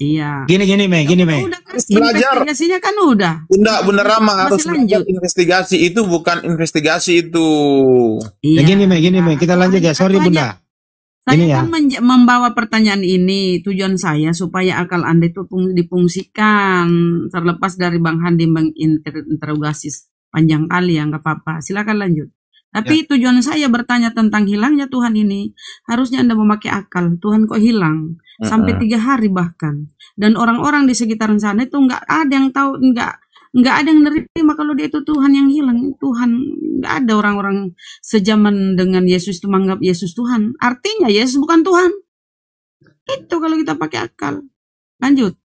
Iya. Gini, Mei. Udah kan, Belajar. investigasinya kan udah. Bunda Rama harus Masih lanjut. belajar investigasi itu bukan investigasi itu. Ya, gini, Mei. Kita lanjut ya. Sorry, Bunda. Saya Gini ya. kan membawa pertanyaan ini, tujuan saya supaya akal Anda itu difungsikan, terlepas dari Bang Handi menginterogasi panjang kali ya, nggak apa-apa. Silakan lanjut. Tapi tujuan saya bertanya tentang hilangnya Tuhan ini, harusnya Anda memakai akal. Tuhan kok hilang? Sampai 3 hari bahkan. Dan orang-orang di sekitaran sana itu nggak ada yang tahu, nggak ada yang nerima kalau dia itu Tuhan yang hilang. Tuhan, nggak ada orang-orang sejaman dengan Yesus itu menganggap Yesus Tuhan. Artinya Yesus bukan Tuhan. Itu kalau kita pakai akal. Lanjut.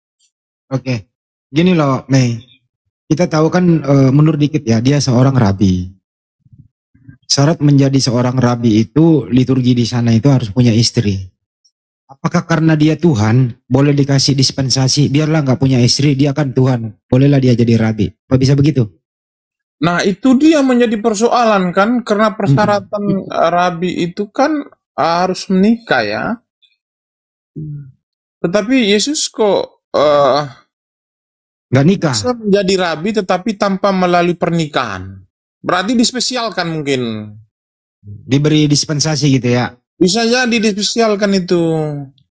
Oke. Gini loh, Mei. Kita tahu kan mundur dikit ya, dia seorang rabi. Syarat menjadi seorang rabi itu, liturgi di sana itu harus punya istri. Apakah karena dia Tuhan, boleh dikasih dispensasi, biarlah nggak punya istri, dia kan Tuhan, bolehlah dia jadi rabi? Apa bisa begitu? Nah, itu dia menjadi persoalan kan, karena persyaratan rabi itu kan harus menikah ya. Tetapi Yesus kok Nggak nikah. bisa menjadi rabi tetapi tanpa melalui pernikahan. Berarti dispesialkan mungkin. Diberi dispensasi gitu ya. Bisa jadi dispesialkan itu.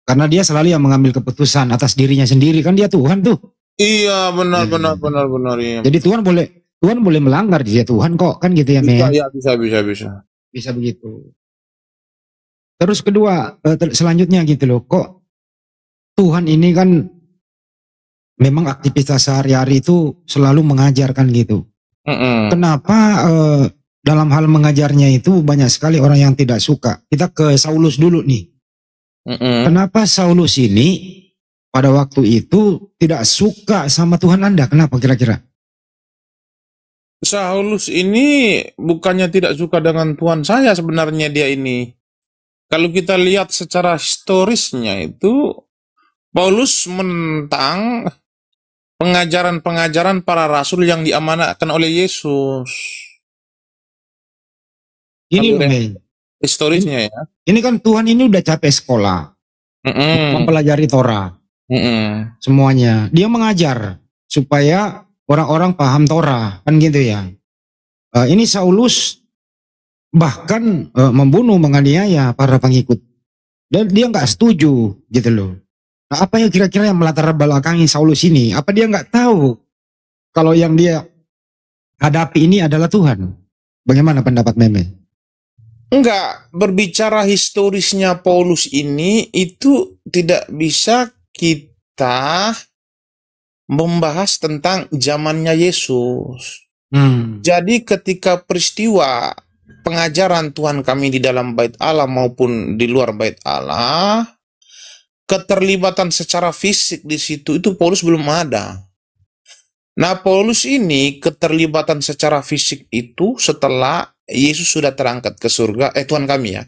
Karena dia selalu yang mengambil keputusan atas dirinya sendiri, kan dia Tuhan tuh. Iya, benar. Iya. Jadi Tuhan boleh melanggar, dia Tuhan kok, kan gitu ya, Mei? Bisa. Bisa begitu. Terus kedua, selanjutnya gitu loh, kok Tuhan ini kan memang aktivitas sehari-hari itu selalu mengajarkan gitu. Kenapa dalam hal mengajarnya itu banyak sekali orang yang tidak suka? Kita ke Saulus dulu nih. Kenapa Saulus ini pada waktu itu tidak suka sama Tuhan Anda? Kenapa kira-kira? Saulus ini bukannya tidak suka dengan Tuhan saya sebenarnya dia ini. Kalau kita lihat secara historisnya itu, Paulus menentang pengajaran-pengajaran para rasul yang diamanatkan oleh Yesus. Ini Mei, historisnya ya. ini kan Tuhan ini udah capek sekolah, mempelajari Torah, semuanya. Dia mengajar supaya orang-orang paham Torah, kan gitu ya. Ini Saulus bahkan membunuh, menganiaya para pengikut. Dan dia nggak setuju gitu loh. Nah, apa yang kira-kira yang melatar belakangi Saulus ini? Apa dia nggak tahu kalau yang dia hadapi ini adalah Tuhan? Bagaimana pendapat Meme? Enggak, berbicara historisnya Paulus ini itu tidak bisa kita membahas tentang zamannya Yesus. Jadi ketika peristiwa pengajaran Tuhan kami di dalam bait Allah maupun di luar bait Allah, keterlibatan secara fisik di situ itu Paulus belum ada. Nah, Paulus ini keterlibatan secara fisik itu setelah Yesus sudah terangkat ke surga, Tuhan kami ya.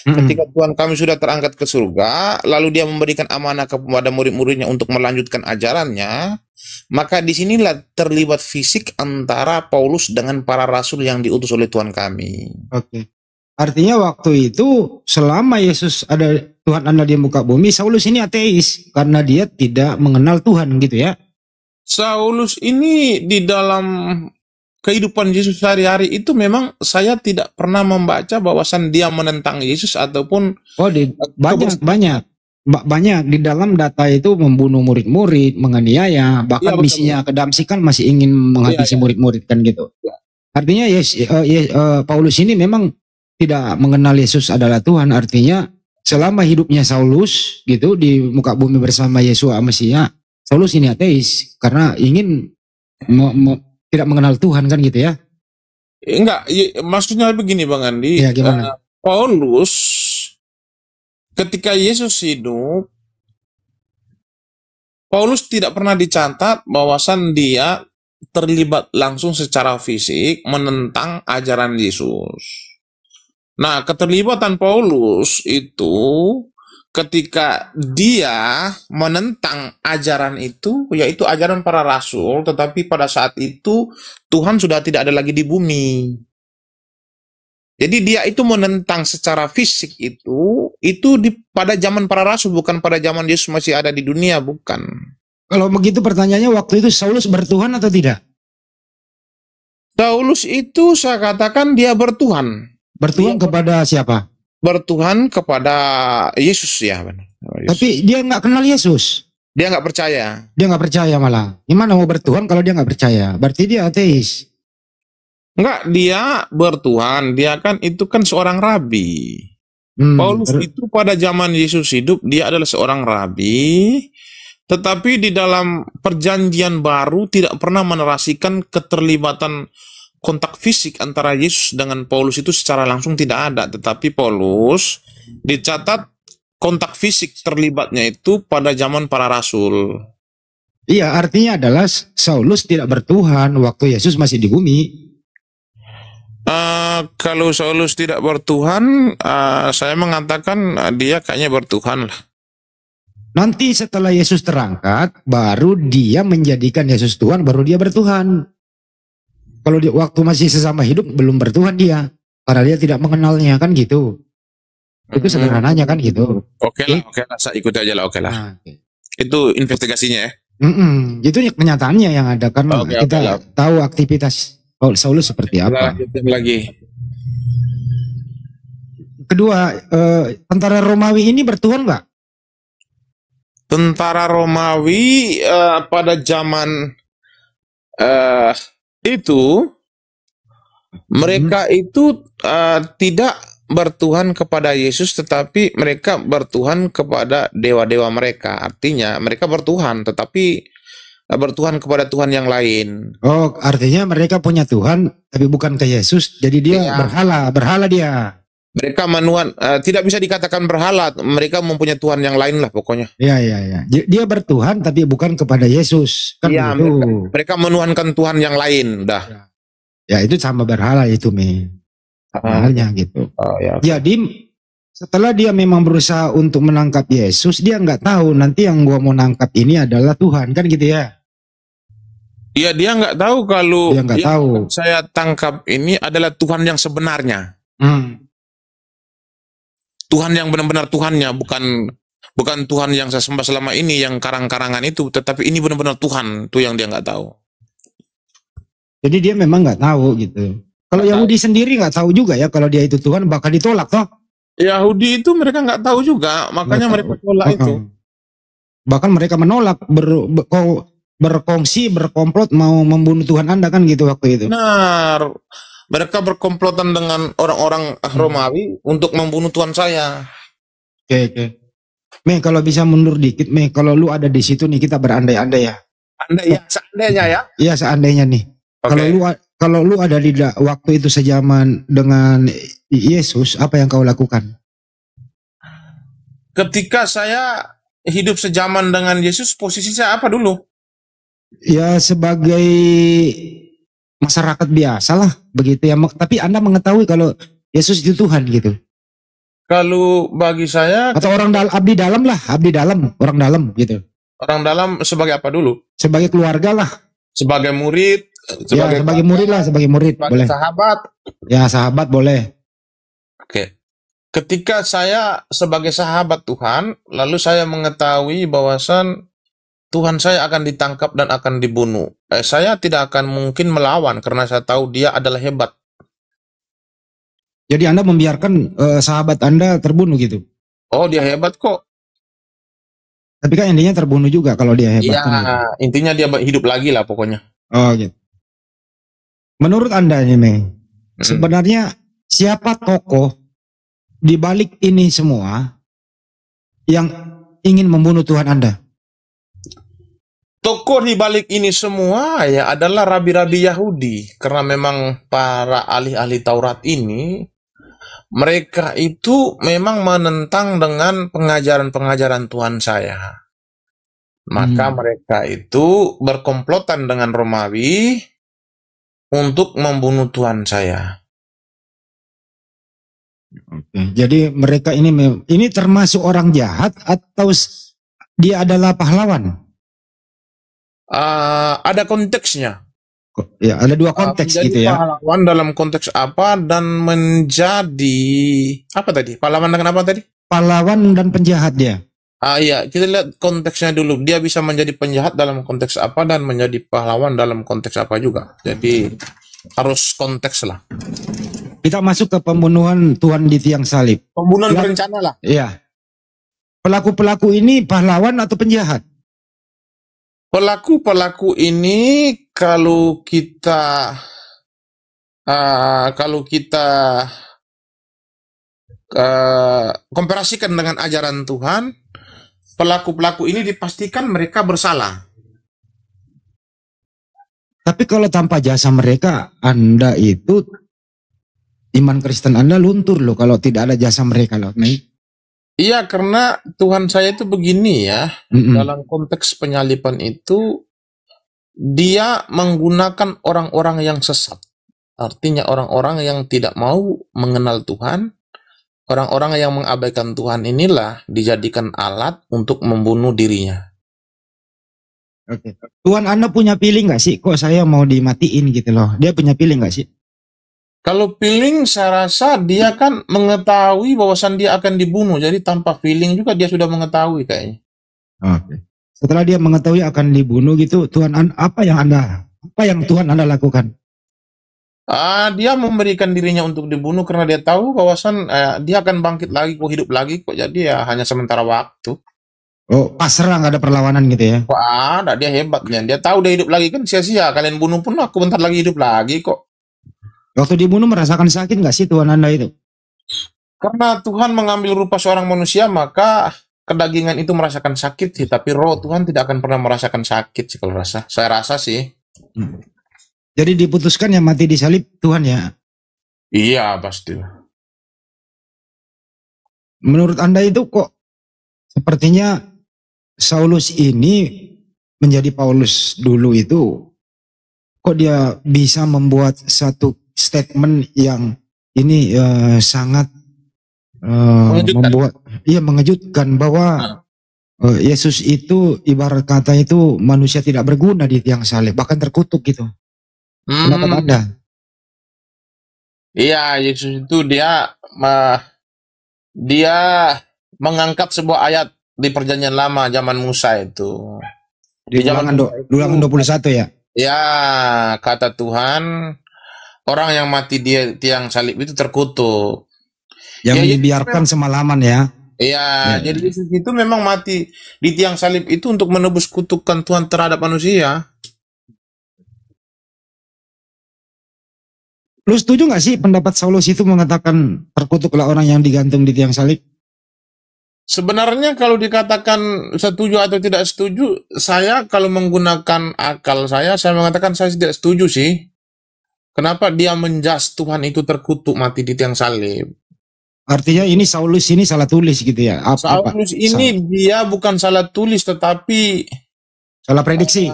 Ketika Tuhan kami sudah terangkat ke surga, lalu dia memberikan amanah kepada murid-muridnya untuk melanjutkan ajarannya, maka disinilah terlibat fisik antara Paulus dengan para rasul yang diutus oleh Tuhan kami. Oke. Artinya waktu itu selama Yesus ada, Tuhan Anda di muka bumi, Saulus ini ateis karena dia tidak mengenal Tuhan gitu ya. Saulus ini di dalam kehidupan Yesus sehari-hari itu memang saya tidak pernah membaca bahwasan dia menentang Yesus ataupun banyak di dalam data itu membunuh murid-murid, menganiaya, bahkan misinya ke Damsik kan masih ingin menghabisi murid-murid kan gitu. Artinya Paulus ini memang tidak mengenal Yesus adalah Tuhan. Artinya selama hidupnya Saulus gitu di muka bumi bersama Yesus Mesias, Saulus ini ateis karena ingin tidak mengenal Tuhan kan gitu ya? Enggak, maksudnya begini Bang Andi. Ya, gimana? Paulus ketika Yesus hidup, Paulus tidak pernah dicatat bahwasan dia terlibat langsung secara fisik menentang ajaran Yesus. Nah, keterlibatan Paulus itu ketika dia menentang ajaran itu, yaitu ajaran para rasul, tetapi pada saat itu Tuhan sudah tidak ada lagi di bumi. Jadi dia itu menentang secara fisik pada zaman para rasul, bukan pada zaman Yesus masih ada di dunia, bukan. Kalau begitu pertanyaannya, waktu itu Saulus bertuhan atau tidak? Saulus itu saya katakan dia bertuhan. Bertuhan kepada siapa? Bertuhan kepada Yesus, ya. Tapi dia nggak kenal Yesus. Dia nggak percaya. Dia nggak percaya malah. Gimana mau bertuhan kalau dia nggak percaya? Berarti dia ateis. Enggak, dia bertuhan. Dia kan itu kan seorang rabi. Paulus itu pada zaman Yesus hidup, dia adalah seorang rabi. Tetapi di dalam perjanjian baru tidak pernah menarasikan keterlibatan kontak fisik antara Yesus dengan Paulus itu secara langsung tidak ada. Tetapi Paulus dicatat kontak fisik terlibatnya itu pada zaman para rasul. Iya, artinya adalah Saulus tidak bertuhan waktu Yesus masih di bumi. Kalau Saulus tidak bertuhan, saya mengatakan dia kayaknya bertuhan lah. Nanti setelah Yesus terangkat, baru dia menjadikan Yesus Tuhan, baru dia bertuhan. Kalau waktu masih sesama hidup, belum bertuhan dia. Karena dia tidak mengenalnya, kan gitu. Itu sederhananya kan gitu. Oke lah, saya ikut aja lah, oke lah. Okay. Itu investigasinya ya? Itu kenyataannya yang ada, karena kita tahu aktivitas Saulus seperti apa. Lagi. Kedua, tentara Romawi ini bertuhan nggak? Tentara Romawi pada zaman itu mereka itu tidak bertuhan kepada Yesus, tetapi mereka bertuhan kepada dewa-dewa mereka. Artinya mereka bertuhan, tetapi bertuhan kepada Tuhan yang lain. Oh, artinya mereka punya Tuhan, tapi bukan ke Yesus. Jadi dia berhala dia. Mereka tidak bisa dikatakan berhala. Mereka mempunyai Tuhan yang lain lah pokoknya. Iya. Dia bertuhan, tapi bukan kepada Yesus. Kan ya, gitu. Mereka menuhankan Tuhan yang lain, dah. Ya, itu sama berhala itu, halnya gitu. Jadi setelah dia memang berusaha untuk menangkap Yesus, dia nggak tahu nanti yang gua mau nangkap ini adalah Tuhan, kan gitu ya? Iya, dia nggak tahu kalau dia nggak tahu. Saya tangkap ini adalah Tuhan yang sebenarnya. Tuhan yang benar-benar Tuhannya, bukan Tuhan yang saya sembah selama ini yang karang-karangan itu, tetapi ini benar-benar Tuhan, itu yang dia nggak tahu. Jadi dia memang nggak tahu gitu. Kalau Yahudi sendiri nggak tahu juga ya kalau dia itu Tuhan, bakal ditolak toh. Yahudi itu mereka nggak tahu juga, makanya mereka tolak itu. Bahkan mereka menolak, berkongsi, berkomplot mau membunuh Tuhan Anda, kan gitu waktu itu. Benar. Mereka berkomplotan dengan orang-orang Romawi untuk membunuh Tuhan saya. Oke. Kalau bisa mundur dikit, kalau lu ada di situ nih, kita berandai-andai ya. Seandainya ya? Iya, seandainya nih. Okay. Kalau lu ada di waktu itu sejaman dengan Yesus, apa yang kau lakukan? Ketika saya hidup sejaman dengan Yesus, posisi saya apa dulu? Ya, sebagai masyarakat biasa lah, begitu ya. Tapi Anda mengetahui kalau Yesus itu Tuhan gitu. Kalau bagi saya, atau abdi dalam orang dalam gitu. Orang dalam sebagai apa dulu? Sebagai keluarga lah. Sebagai murid. Sebagai murid lah, sebagai murid. Sebagai boleh. Sahabat. Ya, sahabat boleh. Oke. Ketika saya sebagai sahabat Tuhan, lalu saya mengetahui bahwasan Tuhan saya akan ditangkap dan akan dibunuh. Saya tidak akan mungkin melawan karena saya tahu dia adalah hebat. Jadi Anda membiarkan sahabat Anda terbunuh gitu? Oh, dia hebat kok. Tapi kan intinya terbunuh juga kalau dia hebat. Iya, gitu. Intinya dia hidup lagi lah pokoknya. Oh gitu. Menurut Anda ini, sebenarnya siapa tokoh di balik ini semua yang ingin membunuh Tuhan Anda? Tokoh di balik ini semua ya adalah rabi-rabi Yahudi. Karena memang para ahli-ahli Taurat ini, mereka itu memang menentang dengan pengajaran-pengajaran Tuhan saya. Maka mereka itu berkomplotan dengan Romawi untuk membunuh Tuhan saya. Oke, jadi mereka ini termasuk orang jahat atau dia adalah pahlawan? Ada konteksnya. Ya, ada dua konteks menjadi gitu ya. pahlawan dalam konteks apa dan menjadi apa tadi? Pahlawan dengan apa tadi? Pahlawan dan penjahat dia. Iya, kita lihat konteksnya dulu. Dia bisa menjadi penjahat dalam konteks apa dan menjadi pahlawan dalam konteks apa juga. Jadi harus konteks lah. Kita masuk ke pembunuhan Tuhan di tiang salib. Pembunuhan Ya. berencana lah. Iya. Pelaku-pelaku ini pahlawan atau penjahat? Pelaku-pelaku ini kalau kita komparasikan dengan ajaran Tuhan, pelaku-pelaku ini dipastikan mereka bersalah. Tapi kalau tanpa jasa mereka, Anda itu iman Kristen Anda luntur loh kalau tidak ada jasa mereka loh. Iya, karena Tuhan saya itu begini ya, dalam konteks penyaliban itu, dia menggunakan orang-orang yang sesat. Artinya orang-orang yang tidak mau mengenal Tuhan, orang-orang yang mengabaikan Tuhan inilah dijadikan alat untuk membunuh dirinya. Oke. Tuhan Anda punya pilih nggak sih? Kok saya mau dimatiin gitu loh? Dia punya pilih nggak sih? Kalau feeling, saya rasa dia kan mengetahui bahwasan dia akan dibunuh. Jadi tanpa feeling juga dia sudah mengetahui kayaknya. Oke. Setelah dia mengetahui akan dibunuh gitu, apa yang Tuhan Anda lakukan? Dia memberikan dirinya untuk dibunuh karena dia tahu bahwasan dia akan bangkit lagi, kok hidup lagi kok. Jadi ya hanya sementara waktu. Oh, pasrah nggak ada perlawanan gitu ya? Wah, dia hebat ya. Dia tahu dia hidup lagi kan sia-sia. Kalian bunuh pun aku bentar lagi hidup lagi kok. Waktu dibunuh merasakan sakit nggak sih Tuhan Anda itu? Karena Tuhan mengambil rupa seorang manusia, maka kedagingan itu merasakan sakit sih. Tapi roh Tuhan tidak akan pernah merasakan sakit sih kalau rasa. Saya rasa sih. Jadi diputuskan yang mati disalib Tuhan ya? Iya, pasti. Menurut Anda itu kok sepertinya Saulus ini menjadi Paulus dulu itu, kok dia bisa membuat satu statement yang ini sangat mengejutkan bahwa Yesus itu ibarat kata itu manusia tidak berguna di tiang salib, bahkan terkutuk gitu. Pendapat Anda? Iya, Yesus itu dia mengangkat sebuah ayat di perjanjian lama zaman Musa itu. Di Ulangan 21 ya? Ya, kata Tuhan, orang yang mati di tiang salib itu terkutuk. Yang dibiarkan semalaman ya? Iya, jadi Yesus itu memang mati di tiang salib itu untuk menebus kutukan Tuhan terhadap manusia. Lu setuju gak sih pendapat Saulus itu mengatakan terkutuklah orang yang digantung di tiang salib? Sebenarnya kalau dikatakan setuju atau tidak setuju, saya kalau menggunakan akal saya mengatakan saya tidak setuju sih. Kenapa dia menjas Tuhan itu terkutuk mati di tiang salib? Artinya ini Saulus ini salah tulis gitu ya? Saulus ini dia bukan salah tulis tetapi salah prediksi.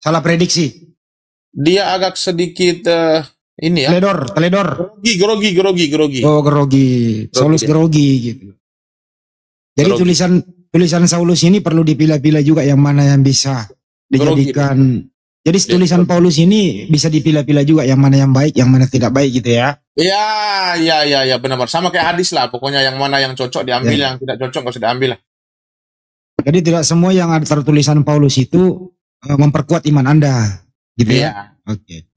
Salah prediksi. Dia agak sedikit ini ya. Teledor. Grogi. Oh, grogi. Saulus grogi gitu. Jadi tulisan Saulus ini perlu dipilah-pilah juga yang mana yang bisa dijadikan. Jadi tulisan Paulus ini bisa dipilah-pilah juga yang mana yang baik, yang mana tidak baik gitu ya. Iya, benar. Sama kayak hadis lah, pokoknya yang mana yang cocok diambil, yang tidak cocok nggak usah diambil lah. Jadi tidak semua yang ada tertulisan Paulus itu memperkuat iman Anda, gitu ya. Oke.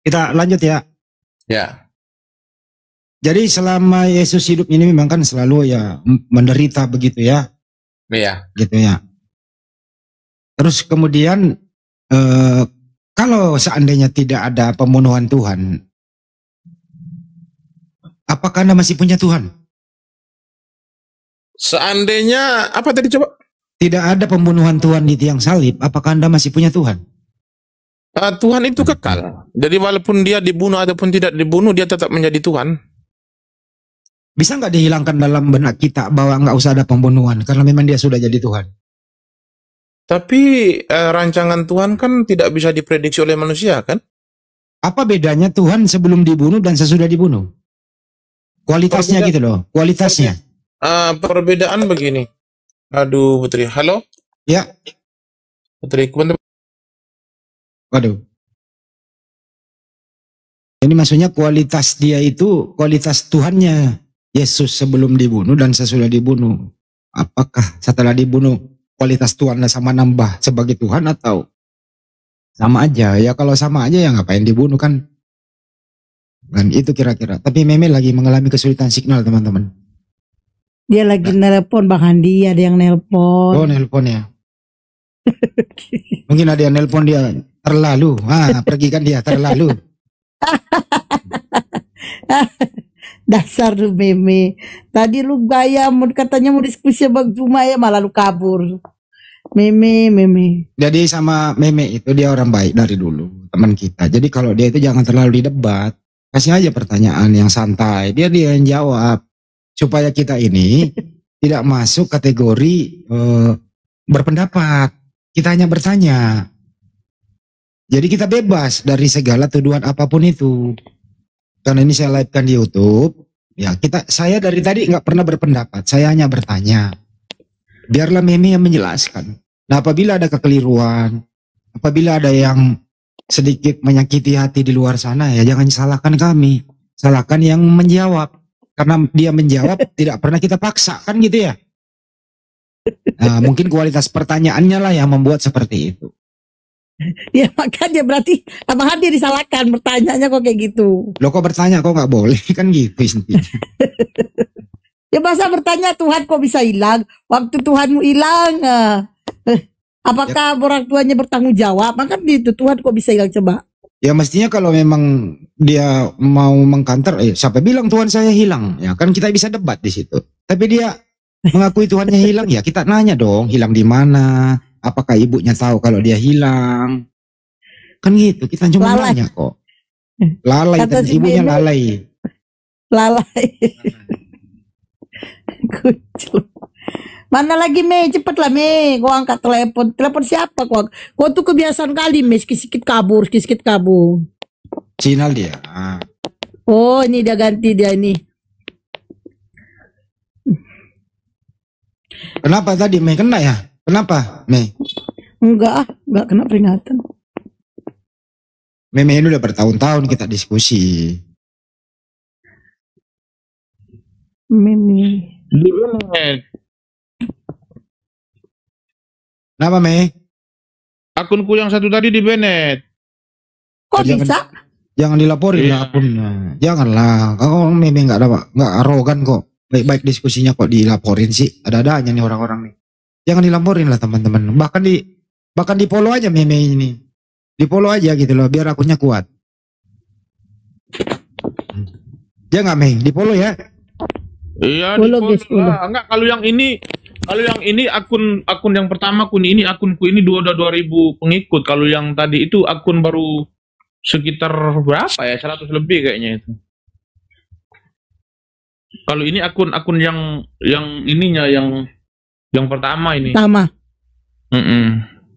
Kita lanjut ya. Ya. Jadi selama Yesus hidup ini memang kan selalu ya menderita begitu ya. Iya. Gitu ya. Terus kemudian kalau seandainya tidak ada pembunuhan Tuhan, apakah Anda masih punya Tuhan? Seandainya, apa tadi coba? Tidak ada pembunuhan Tuhan di tiang salib, apakah Anda masih punya Tuhan? Tuhan itu kekal. Jadi walaupun dia dibunuh ataupun tidak dibunuh, dia tetap menjadi Tuhan. Bisa nggak dihilangkan dalam benak kita bahwa nggak usah ada pembunuhan karena memang dia sudah jadi Tuhan? Tapi rancangan Tuhan kan tidak bisa diprediksi oleh manusia kan? Apa bedanya Tuhan sebelum dibunuh dan sesudah dibunuh? Kualitasnya gitu loh, kualitasnya. Perbedaan begini. Aduh, Putri. Halo? Ya. Putri, bentar. Waduh. Ini maksudnya kualitas dia itu kualitas Tuhannya Yesus sebelum dibunuh dan sesudah dibunuh. Apakah setelah dibunuh kualitas Tuhannya sama nambah sebagai Tuhan atau sama aja? Ya kalau sama aja ya ngapain dibunuh kan? Dan itu kira-kira. Tapi Meme lagi mengalami kesulitan signal teman-teman. Dia lagi nelpon Bang Handi, ada yang nelpon. Oh nelpon ya. Mungkin ada yang nelpon dia terlalu. Pergi kan dia terlalu. Dasar lu Meme. Tadi lu gaya katanya mau diskusi Bang Juma ya, malah lu kabur. Meme. Jadi sama Meme itu dia orang baik dari dulu, teman kita. Jadi kalau dia itu jangan terlalu didebat. Kasih aja pertanyaan yang santai. Dia yang jawab. Supaya kita ini tidak masuk kategori berpendapat. Kita hanya bertanya. Jadi kita bebas dari segala tuduhan apapun itu. Karena ini saya live-kan di YouTube. Ya, saya dari tadi nggak pernah berpendapat. Saya hanya bertanya. Biarlah Meme yang menjelaskan. Nah, apabila ada kekeliruan, apabila ada yang sedikit menyakiti hati di luar sana, ya jangan salahkan kami. Salahkan yang menjawab. Karena dia menjawab tidak pernah kita paksa, kan gitu ya. Nah, mungkin kualitas pertanyaannya lah yang membuat seperti itu. Ya makanya berarti Abang Hadi disalahkan, bertanyanya kok kayak gitu. Loh kok bertanya kok nggak boleh, kan gitu intinya. Ya masa bertanya Tuhan kok bisa hilang? Waktu Tuhanmu hilang, apakah orang tuanya bertanggung jawab? Maka itu Tuhan kok bisa hilang, coba. Ya mestinya kalau memang dia mau mengkanter, siapa bilang Tuhan saya hilang? Ya kan kita bisa debat di situ. Tapi dia mengakui Tuhannya hilang, ya kita nanya dong, hilang di mana? Apakah ibunya tahu kalau dia hilang? Kan gitu, kita cuma nanya kok. Lalai, dan ibunya lalai. Lalai. Kucul. Mana lagi Me, cepet lah Me, gua angkat telepon siapa kok? Gua tuh kebiasaan kali Me, sikit-sikit kabur. Sinyal dia. Oh ini dia ganti dia ini. Kenapa tadi Me kena ya? Kenapa Me? Enggak kena peringatan. Meme ini udah bertahun-tahun kita diskusi. Meme. Kenapa Me? Akunku yang satu tadi di Bennett. Kok bisa? Jangan dilaporin lah akunnya. Janganlah. Kalau Meme nggak arogan kok. Baik-baik diskusinya kok dilaporin sih. Ada-adanya nih orang-orang nih. Jangan dilaporin lah teman-teman. Bahkan di follow aja Meme ini. Di follow aja gitu loh. Biar akunnya kuat. Ya nggak Me? Di follow ya. Iya, di follow lah. Enggak, kalau yang ini akun yang pertama akunku ini 2.000 pengikut. Kalau yang tadi itu akun baru sekitar berapa ya? 100 lebih kayaknya itu. Kalau ini akun yang ininya yang pertama ini. Pertama.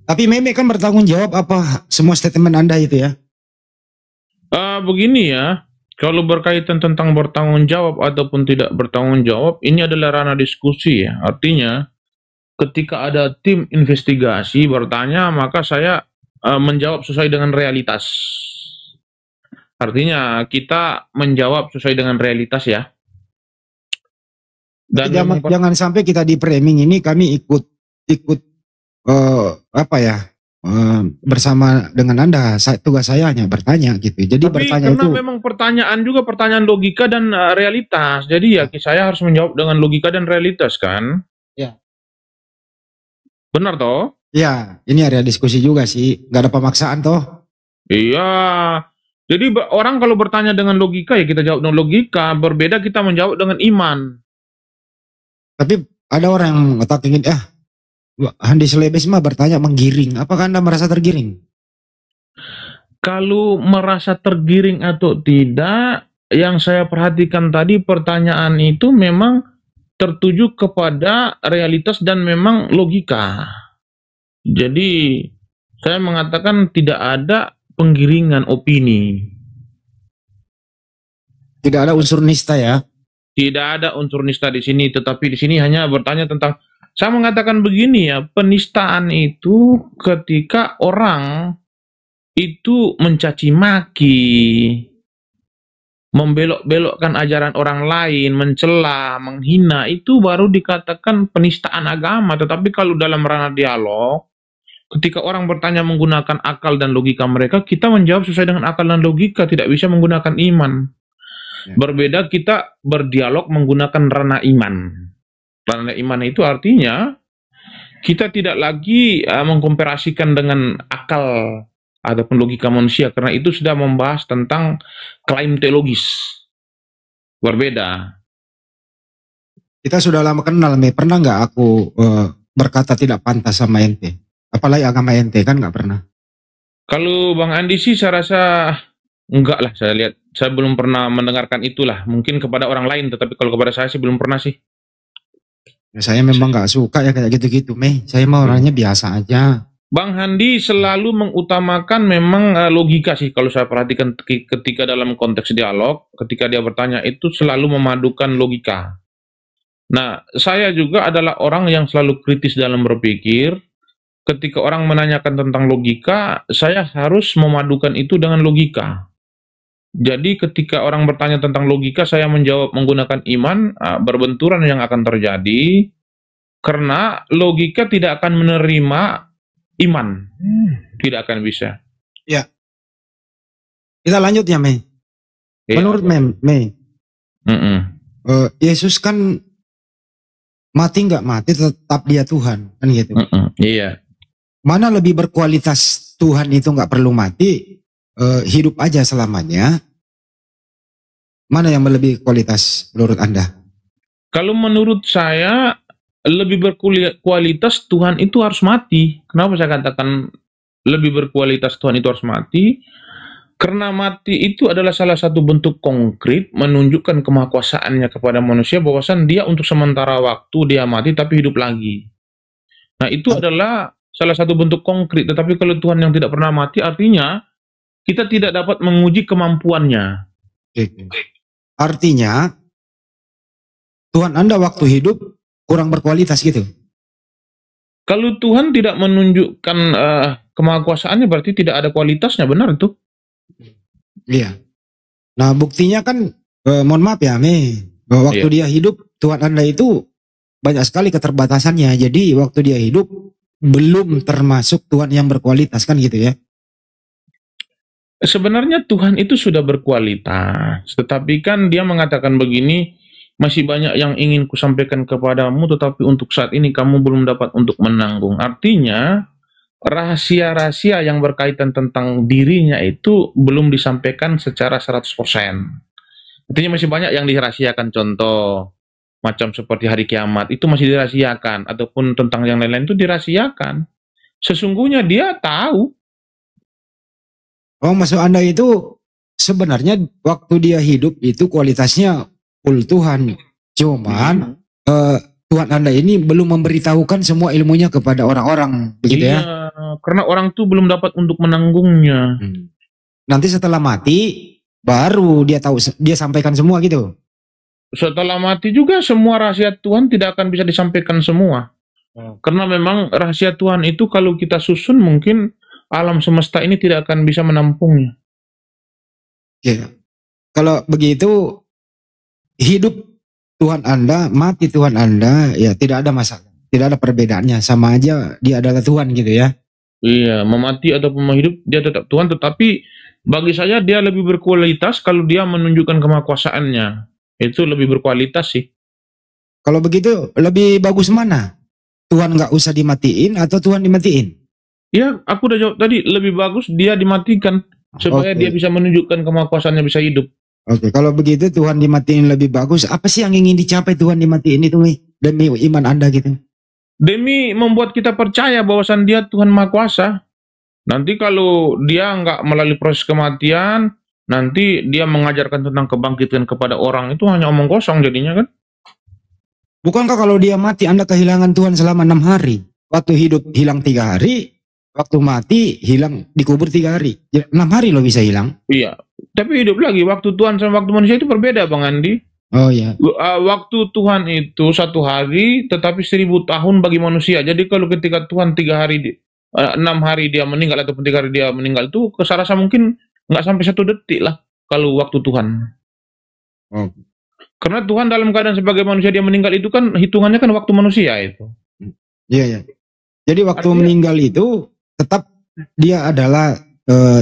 Tapi Meme kan bertanggung jawab apa semua statement Anda itu ya? Begini ya. Kalau berkaitan tentang bertanggung jawab ataupun tidak bertanggung jawab, ini adalah ranah diskusi ya. Artinya, ketika ada tim investigasi bertanya, maka saya menjawab sesuai dengan realitas. Artinya, kita menjawab sesuai dengan realitas ya. Dan jangan sampai kita di framing ini kami ikut bersama dengan Anda. Tugas saya hanya bertanya gitu. Jadi tapi bertanya karena itu memang pertanyaan juga pertanyaan logika dan realitas. Jadi ya saya harus menjawab dengan logika dan realitas kan? Ya. Benar toh? Ya, ini area diskusi juga sih. Gak ada pemaksaan toh? Iya. Jadi orang kalau bertanya dengan logika ya kita jawab dengan logika. Berbeda kita menjawab dengan iman. Tapi ada orang yang otak ingin Handi Selebes mah bertanya menggiring. Apakah Anda merasa tergiring? Kalau merasa tergiring atau tidak, yang saya perhatikan tadi pertanyaan itu memang tertuju kepada realitas dan memang logika. Jadi saya mengatakan tidak ada penggiringan opini. Tidak ada unsur nista ya? Tidak ada unsur nista di sini, tetapi di sini hanya bertanya tentang. Saya mengatakan begini ya, penistaan itu ketika orang itu mencaci maki, membelok-belokkan ajaran orang lain, mencela, menghina, itu baru dikatakan penistaan agama. Tetapi kalau dalam ranah dialog, ketika orang bertanya menggunakan akal dan logika mereka, kita menjawab sesuai dengan akal dan logika, tidak bisa menggunakan iman. Berbeda kita berdialog menggunakan ranah iman. Ranah iman itu artinya kita tidak lagi mengkomparasikan dengan akal ataupun logika manusia, karena itu sudah membahas tentang klaim teologis. Berbeda. Kita sudah lama kenal, Me. Pernah nggak aku berkata tidak pantas sama ente? Apalagi agama ente, kan nggak pernah. Kalau Bang Andi sih saya rasa enggak lah, saya lihat. Saya belum pernah mendengarkan itulah. Mungkin kepada orang lain, tetapi kalau kepada saya sih belum pernah sih. Ya, saya memang nggak suka ya kayak gitu-gitu, Me. Saya mau orangnya biasa aja. Bang Handi selalu mengutamakan memang logika sih, kalau saya perhatikan ketika dalam konteks dialog, ketika dia bertanya itu selalu memadukan logika. Nah, saya juga adalah orang yang selalu kritis dalam berpikir. Ketika orang menanyakan tentang logika, saya harus memadukan itu dengan logika. Jadi ketika orang bertanya tentang logika, saya menjawab menggunakan iman, berbenturan yang akan terjadi, karena logika tidak akan menerima iman. Tidak akan bisa. Ya. Kita lanjut ya, Me. Ya. Menurut Me, Yesus kan mati nggak mati, tetap dia Tuhan, kan gitu. Iya. Mana lebih berkualitas, Tuhan itu nggak perlu mati, hidup aja selamanya. Mana yang lebih kualitas menurut Anda? Kalau menurut saya, lebih berkualitas Tuhan itu harus mati. Kenapa saya katakan lebih berkualitas Tuhan itu harus mati? Karena mati itu adalah salah satu bentuk konkret menunjukkan kemahakuasaannya kepada manusia, bahwasan dia untuk sementara waktu dia mati tapi hidup lagi. Nah, itu adalah salah satu bentuk konkret. Tetapi kalau Tuhan yang tidak pernah mati, artinya kita tidak dapat menguji kemampuannya. Artinya Tuhan Anda waktu hidup kurang berkualitas gitu. Kalau Tuhan tidak menunjukkan kemahakuasaannya, berarti tidak ada kualitasnya, benar itu? Iya. Nah, buktinya kan, mohon maaf ya, Me, waktu dia hidup, Tuhan Anda itu banyak sekali keterbatasannya. Jadi waktu dia hidup belum termasuk Tuhan yang berkualitas, kan gitu ya. Sebenarnya Tuhan itu sudah berkualitas, tetapi kan dia mengatakan begini, masih banyak yang ingin kusampaikan kepadamu, tetapi untuk saat ini kamu belum dapat untuk menanggung. Artinya, rahasia-rahasia yang berkaitan tentang dirinya itu belum disampaikan secara 100%. Artinya masih banyak yang dirahasiakan, contoh, macam seperti hari kiamat, itu masih dirahasiakan, ataupun tentang yang lain-lain itu dirahasiakan. Sesungguhnya dia tahu. Oh, maksud Anda itu sebenarnya waktu dia hidup itu kualitasnya full Tuhan. Cuman Tuhan Anda ini belum memberitahukan semua ilmunya kepada orang-orang, begitu ya? Karena orang tuh belum dapat untuk menanggungnya. Nanti setelah mati baru dia tahu, dia sampaikan semua gitu. Setelah mati juga semua rahasia Tuhan tidak akan bisa disampaikan semua. Karena memang rahasia Tuhan itu kalau kita susun mungkin alam semesta ini tidak akan bisa menampungnya. Ya. Kalau begitu hidup Tuhan Anda, mati Tuhan Anda, ya tidak ada masalah. Tidak ada perbedaannya, sama aja dia adalah Tuhan gitu ya. Iya, memati ataupun hidup dia tetap Tuhan, tetapi bagi saya dia lebih berkualitas kalau dia menunjukkan kemahakuasaannya. Itu lebih berkualitas sih. Kalau begitu lebih bagus mana? Tuhan nggak usah dimatiin atau Tuhan dimatiin? Ya, aku udah jawab tadi, lebih bagus dia dimatikan supaya dia bisa menunjukkan kemahakuasaannya bisa hidup. Oke, kalau begitu Tuhan dimatiin lebih bagus. Apa sih yang ingin dicapai Tuhan dimatiin itu, demi iman Anda gitu? Demi membuat kita percaya bahwasan dia Tuhan Maha Kuasa. Nanti kalau dia nggak melalui proses kematian, nanti dia mengajarkan tentang kebangkitan kepada orang, itu hanya omong kosong jadinya kan? Bukankah kalau dia mati Anda kehilangan Tuhan selama 6 hari? Waktu hidup hilang 3 hari, waktu mati hilang, dikubur 3 hari. 6 hari loh bisa hilang. Iya, tapi hidup lagi. Waktu Tuhan sama waktu manusia itu berbeda, Bang Andi. Oh iya. Waktu Tuhan itu 1 hari, tetapi 1000 tahun bagi manusia. Jadi kalau ketika Tuhan 3 hari 6 hari dia meninggal ataupun 3 hari dia meninggal itu, saya rasa mungkin nggak sampai 1 detik lah kalau waktu Tuhan. Oh. Karena Tuhan dalam keadaan sebagai manusia dia meninggal itu kan hitungannya kan waktu manusia itu. Iya, iya. Jadi waktu Artinya- meninggal itu tetap dia adalah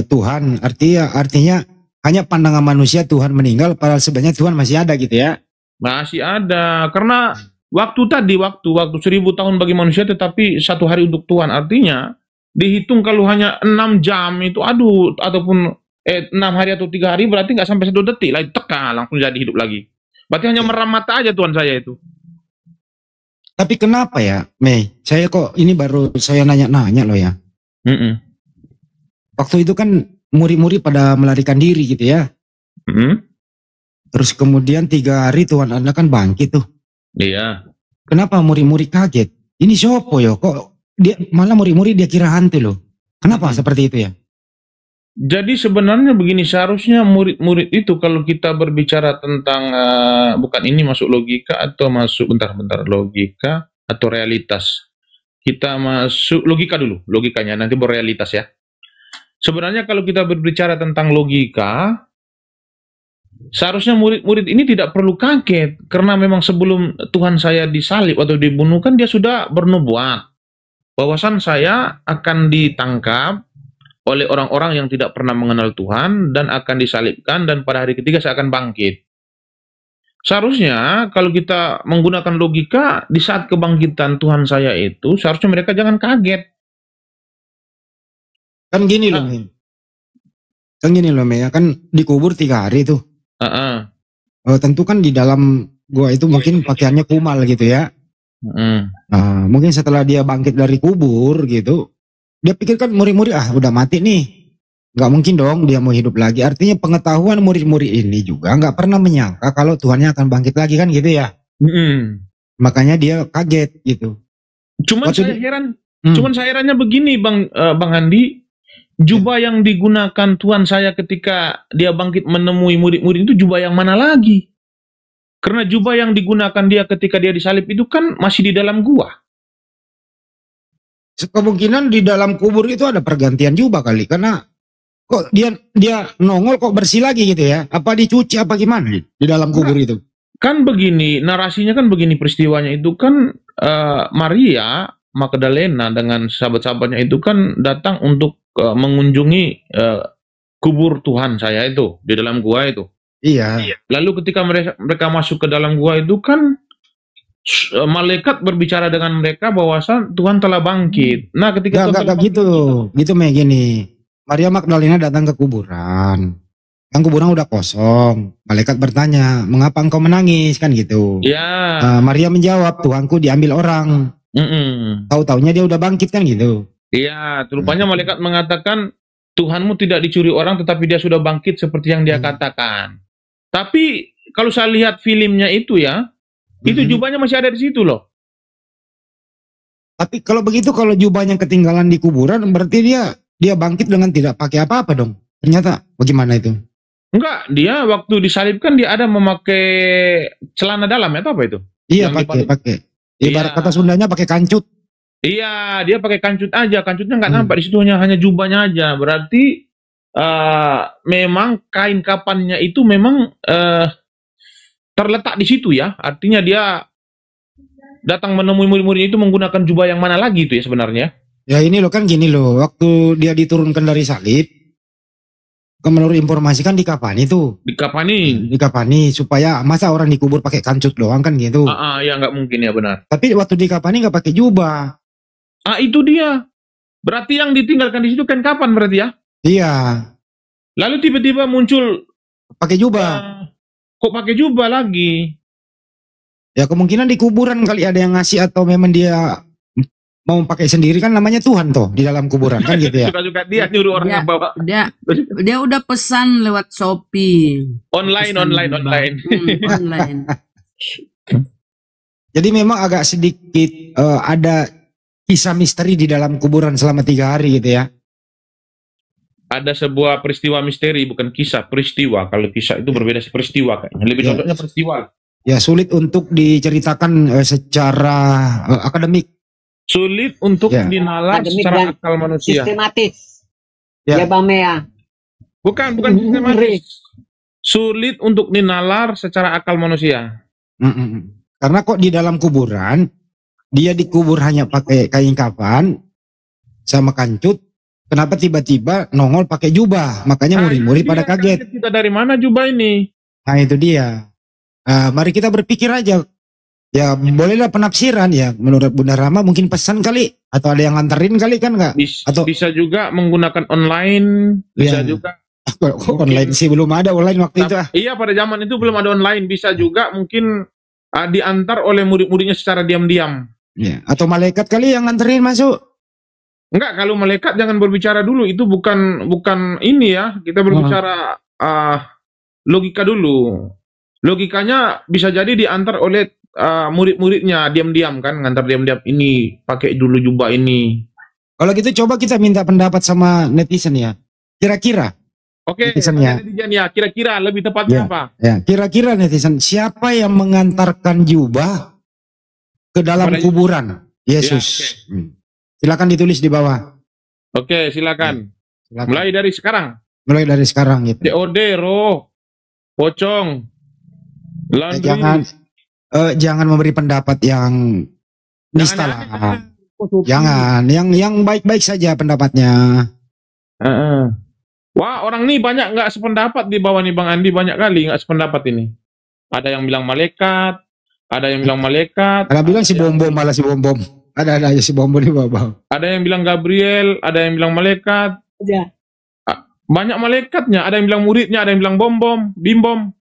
Tuhan. Artinya hanya pandangan manusia Tuhan meninggal, padahal sebenarnya Tuhan masih ada gitu ya. Masih ada, karena waktu 1000 tahun bagi manusia tetapi 1 hari untuk Tuhan. Artinya dihitung kalau hanya 6 jam itu ataupun 6 hari atau 3 hari berarti nggak sampai 1 detik lah, teka langsung jadi hidup lagi. Berarti hanya meram mata aja Tuhan saya itu. Tapi kenapa ya, Mei? Saya kok ini baru saya nanya-nanya loh ya. Mm-mm. Waktu itu kan murid-murid pada melarikan diri gitu ya. Mm-mm. Terus kemudian 3 hari Tuhan Anda kan bangkit tuh. Iya. Kenapa murid-murid kaget? Ini siapa ya? Kok dia malah murid-murid dia kira hantu loh. Kenapa seperti itu ya? Jadi sebenarnya begini, seharusnya murid-murid itu kalau kita berbicara tentang bukan ini masuk logika atau masuk bentar logika atau realitas. Kita masuk logika dulu, logikanya nanti baru realitas ya. Sebenarnya kalau kita berbicara tentang logika, seharusnya murid-murid ini tidak perlu kaget karena memang sebelum Tuhan saya disalib atau dibunuh kan dia sudah bernubuat bahwasan saya akan ditangkap oleh orang-orang yang tidak pernah mengenal Tuhan dan akan disalibkan dan pada hari ketiga saya akan bangkit. Seharusnya kalau kita menggunakan logika di saat kebangkitan Tuhan saya itu seharusnya mereka jangan kaget. Kan gini loh, Mei. Kan gini loh, Mei, ya kan dikubur 3 hari tuh. Tentu kan di dalam gua itu mungkin pakaiannya kumal gitu ya. Nah, mungkin setelah dia bangkit dari kubur gitu, dia pikir kan murid-murid udah mati nih, nggak mungkin dong dia mau hidup lagi. Artinya pengetahuan murid-murid ini juga nggak pernah menyangka kalau Tuhannya akan bangkit lagi kan gitu ya. Makanya dia kaget gitu. Cuman Waktu saya di- heran, cuman saya herannya begini Bang Andi, jubah yang digunakan Tuhan saya ketika dia bangkit menemui murid-murid itu jubah yang mana lagi? Karena jubah yang digunakan dia ketika dia disalib itu kan masih di dalam gua. Kemungkinan di dalam kubur itu ada pergantian jubah kali, karena kok dia nongol kok bersih lagi gitu ya? Apa dicuci apa gimana di dalam kubur itu? Kan begini, narasinya kan begini peristiwanya itu kan Maria Magdalena dengan sahabat-sahabatnya itu kan datang untuk mengunjungi kubur Tuhan saya itu di dalam gua itu. Iya. Lalu ketika mereka masuk ke dalam gua itu kan malaikat berbicara dengan mereka bahwasan Tuhan telah bangkit. Nah, ketika Tuhan telah Enggak bangkit, gitu Mei, gini. Maria Magdalena datang ke kuburan. Kan kuburan udah kosong. Malaikat bertanya, "Mengapa engkau menangis?" Kan gitu. ya, Maria menjawab, "Tuhanku diambil orang." Tahu-taunya dia udah bangkit kan gitu. iya, rupanya malaikat mengatakan Tuhanmu tidak dicuri orang tetapi dia sudah bangkit seperti yang dia katakan. Tapi kalau saya lihat filmnya itu ya, itu jubahnya masih ada di situ loh. Tapi kalau begitu, kalau jubahnya ketinggalan di kuburan, berarti dia bangkit dengan tidak pakai apa-apa dong. Ternyata bagaimana itu? Enggak, dia waktu disalibkan dia ada memakai celana dalam atau apa itu? Iya, Yang pakai. Ibarat Iya. kata Sundanya pakai kancut. Iya, dia pakai kancut aja. Kancutnya nggak nampak di situ, hanya jubahnya aja. Berarti memang kain kafannya itu memang terletak di situ ya. Artinya dia datang menemui murid-murid itu menggunakan jubah yang mana lagi itu ya sebenarnya? Ya ini loh, kan gini loh, waktu dia diturunkan dari salib, kan menurut informasi kan dikafani tuh. Dikafani supaya masa orang dikubur pakai kancut doang kan gitu. Ya nggak mungkin ya, benar. Tapi waktu dikafani nggak pakai jubah. Itu dia. Berarti yang ditinggalkan di situ kan kapan berarti ya? Iya, Lalu tiba-tiba muncul pakai jubah. kok pakai jubah lagi? Ya kemungkinan di kuburan kali ada yang ngasih, atau memang dia mau pakai sendiri, kan namanya Tuhan toh di dalam kuburan kan gitu ya. Suka-suka dia nyuruh orang yang bawa Dia udah pesan lewat Shopee. online. Online. Jadi memang agak sedikit ada kisah misteri di dalam kuburan selama 3 hari gitu ya. Ada sebuah peristiwa misteri, bukan kisah, peristiwa. Kalau kisah itu berbeda sih, peristiwa kayaknya. Lebih cocoknya peristiwa. Ya sulit untuk diceritakan secara akademik. Sulit untuk Ya. dinalar Akademik secara dan akal manusia. sistematis. Ya. Ya, Bang Mea. Bukan Ngeri. sistematis. Sulit untuk dinalar secara akal manusia. Karena kok di dalam kuburan, dia dikubur hanya pakai kain kafan sama kancut. Kenapa tiba-tiba nongol pakai jubah? Makanya murid-murid Itu pada dia, kaget. Kita dari mana jubah ini? Nah itu dia. Mari kita berpikir aja. Ya bolehlah penafsiran ya. Menurut Bunda Rama mungkin pesan kali. Atau ada yang nganterin kali kan nggak? Atau Bisa juga menggunakan online. Bisa Ya. juga. kok online sih, belum ada online waktu itu. Iya, pada zaman itu belum ada online. Bisa juga mungkin diantar oleh murid-muridnya secara diam-diam. Ya. Atau malaikat kali yang nganterin masuk. Enggak, kalau malaikat jangan berbicara dulu. Itu bukan ini ya. Kita berbicara logika dulu. Logikanya bisa jadi diantar oleh murid-muridnya diam-diam kan, ngantar diam-diam, ini pakai dulu jubah ini. Kalau gitu coba kita minta pendapat sama netizen ya. Kira-kira. Oke, Netizennya. netizen ya, kira-kira lebih tepatnya apa? Ya, kira-kira netizen, siapa yang mengantarkan jubah ke dalam Pada kuburan Yesus? Ya, Silakan ditulis di bawah. Oke, silakan. Silakan. Mulai dari sekarang. Mulai dari sekarang gitu. COD, roh, pocong, laundry. Jangan memberi pendapat yang nista lah. Jangan, yang baik-baik saja pendapatnya. Wah, orang nih banyak nggak sependapat di bawah nih, Bang Andi, banyak kali nggak sependapat ini. Ada yang bilang malaikat, ada yang bilang malaikat. Ada bilang si bom-bom, malah si bom-bom. Ada aja si bom-bom di bawah. Ada yang bilang Gabriel, ada yang bilang malaikat. Ya. Banyak malaikatnya, ada yang bilang muridnya, ada yang bilang bom-bom, bim-bom.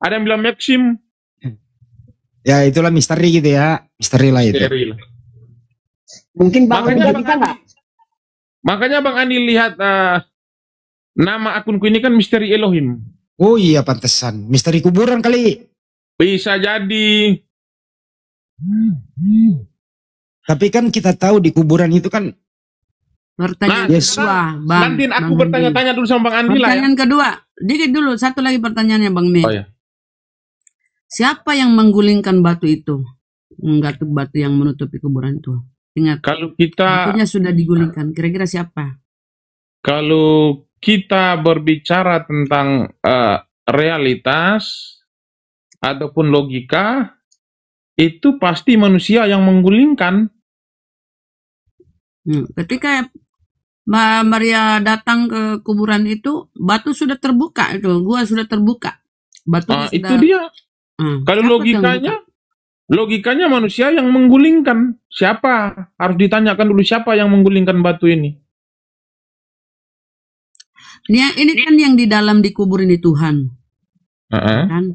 Ada yang bilang Maxim. Ya itulah misteri gitu ya. Misteri lah itu. Steril. Mungkin Bang Makanya Andi bisa nggak? Makanya Bang Andi lihat nama akunku ini kan misteri Elohim. Oh iya pantesan. Misteri kuburan kali. Bisa jadi. Tapi kan kita tahu di kuburan itu kan Pertanyaan Yes. kedua, Bang. Nanti aku Bang bertanya-tanya dulu sama Bang Andi. Andi lah ya. Pertanyaan kedua, dikit dulu, satu lagi pertanyaannya Bang Mi. Oh ya. Siapa yang menggulingkan batu itu? Batu yang menutupi kuburan itu. Ingat, Kalau kita batunya sudah digulingkan. Kira-kira siapa? Kalau kita berbicara tentang realitas ataupun logika, itu pasti manusia yang menggulingkan. Ketika Maria datang ke kuburan itu, batu sudah terbuka itu, gua sudah terbuka. Batunya Itu sudah. dia. Kalau Siapa tuh yang logikanya manusia yang menggulingkan. Siapa? Harus ditanyakan dulu siapa yang menggulingkan batu ini. Ini kan yang di dalam dikubur ini Tuhan, kan?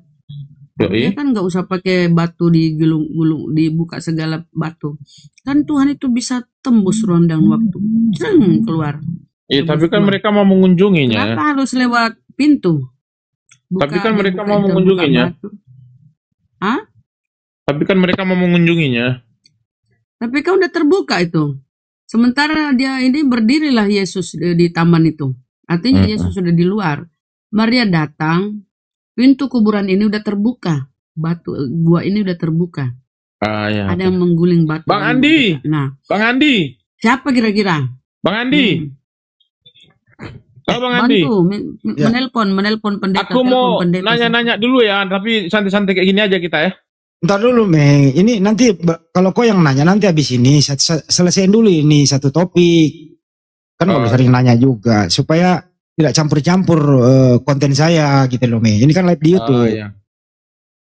Yoi. Dia kan nggak usah pakai batu digulung-gulung, dibuka segala batu. Kan Tuhan itu bisa tembus rondang waktu, keluar. Iya, tapi kan keluar. mereka mau mengunjunginya. Kenapa harus lewat pintu? Tapi kan mereka dibuka mau itu, mengunjunginya. buka batu. Tapi kan mereka mau mengunjunginya. Tapi kan udah terbuka itu. Sementara dia ini berdirilah Yesus di taman itu. Artinya Yesus sudah di luar. Maria datang, pintu kuburan ini udah terbuka. Batu gua ini udah terbuka. Ya, Ada yang mengguling batu. Bang Andi. Nah, Bang Andi. siapa kira-kira? Bang Andi. Halo Bang Andi. Bantu, menelpon pendeta. Aku mau telepon pendeta. nanya-nanya dulu ya, tapi santai-santai kayak gini aja kita ya. Ntar dulu Meng, ini nanti kalau kau yang nanya nanti habis ini selesaiin dulu ini satu topik. Kan kalau sering nanya juga supaya tidak campur-campur konten saya gitu loh Meng. Ini kan live di YouTube. Iya.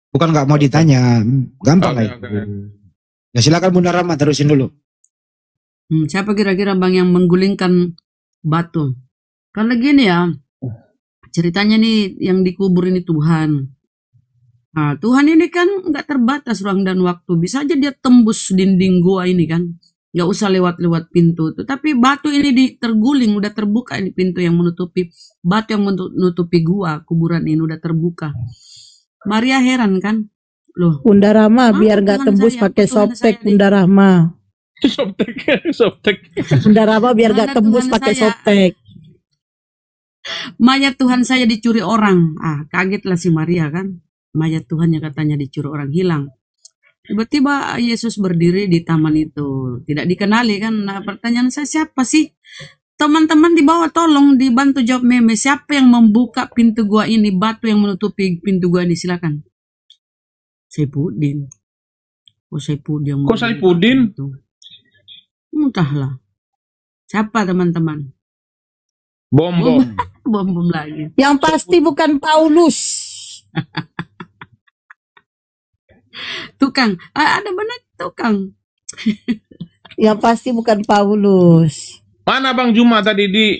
Bukan nggak mau ditanya, gampang lah. Oke. Ya silakan Bunda Rama terusin dulu. Siapa kira-kira Bang yang menggulingkan batu? Karena gini ya, ceritanya nih yang dikubur ini Tuhan. Nah, Tuhan ini kan nggak terbatas ruang dan waktu. Bisa aja dia tembus dinding gua ini kan. Nggak usah lewat-lewat pintu itu. Tapi batu ini terguling, udah terbuka ini pintu yang menutupi. Batu yang menutupi gua, kuburan ini udah terbuka. Maria heran kan? Loh, Bunda Rama biar nggak Tuhan tembus saya, pakai Tuhan softtek saya. Bunda Rama. Softtek. Bunda Rama biar nggak Mana tembus Tuhan pakai saya? softtek. Mayat Tuhan saya dicuri orang. Kagetlah si Maria kan. Mayat Tuhannya katanya dicuri orang, hilang. Tiba-tiba Yesus berdiri di taman itu. Tidak dikenali kan. Nah, pertanyaan saya, siapa sih? Teman-teman di bawah tolong dibantu jawab meme. Siapa yang membuka pintu gua ini? Batu yang menutupi pintu gua ini. Silakan. Saipudin. Saipudin. Kok Saipudin? Entahlah. Siapa teman-teman? Bom. Bom lagi. Yang pasti bukan Paulus. Tukang. Ada benar tukang. Yang pasti bukan Paulus. Mana Bang Juma tadi di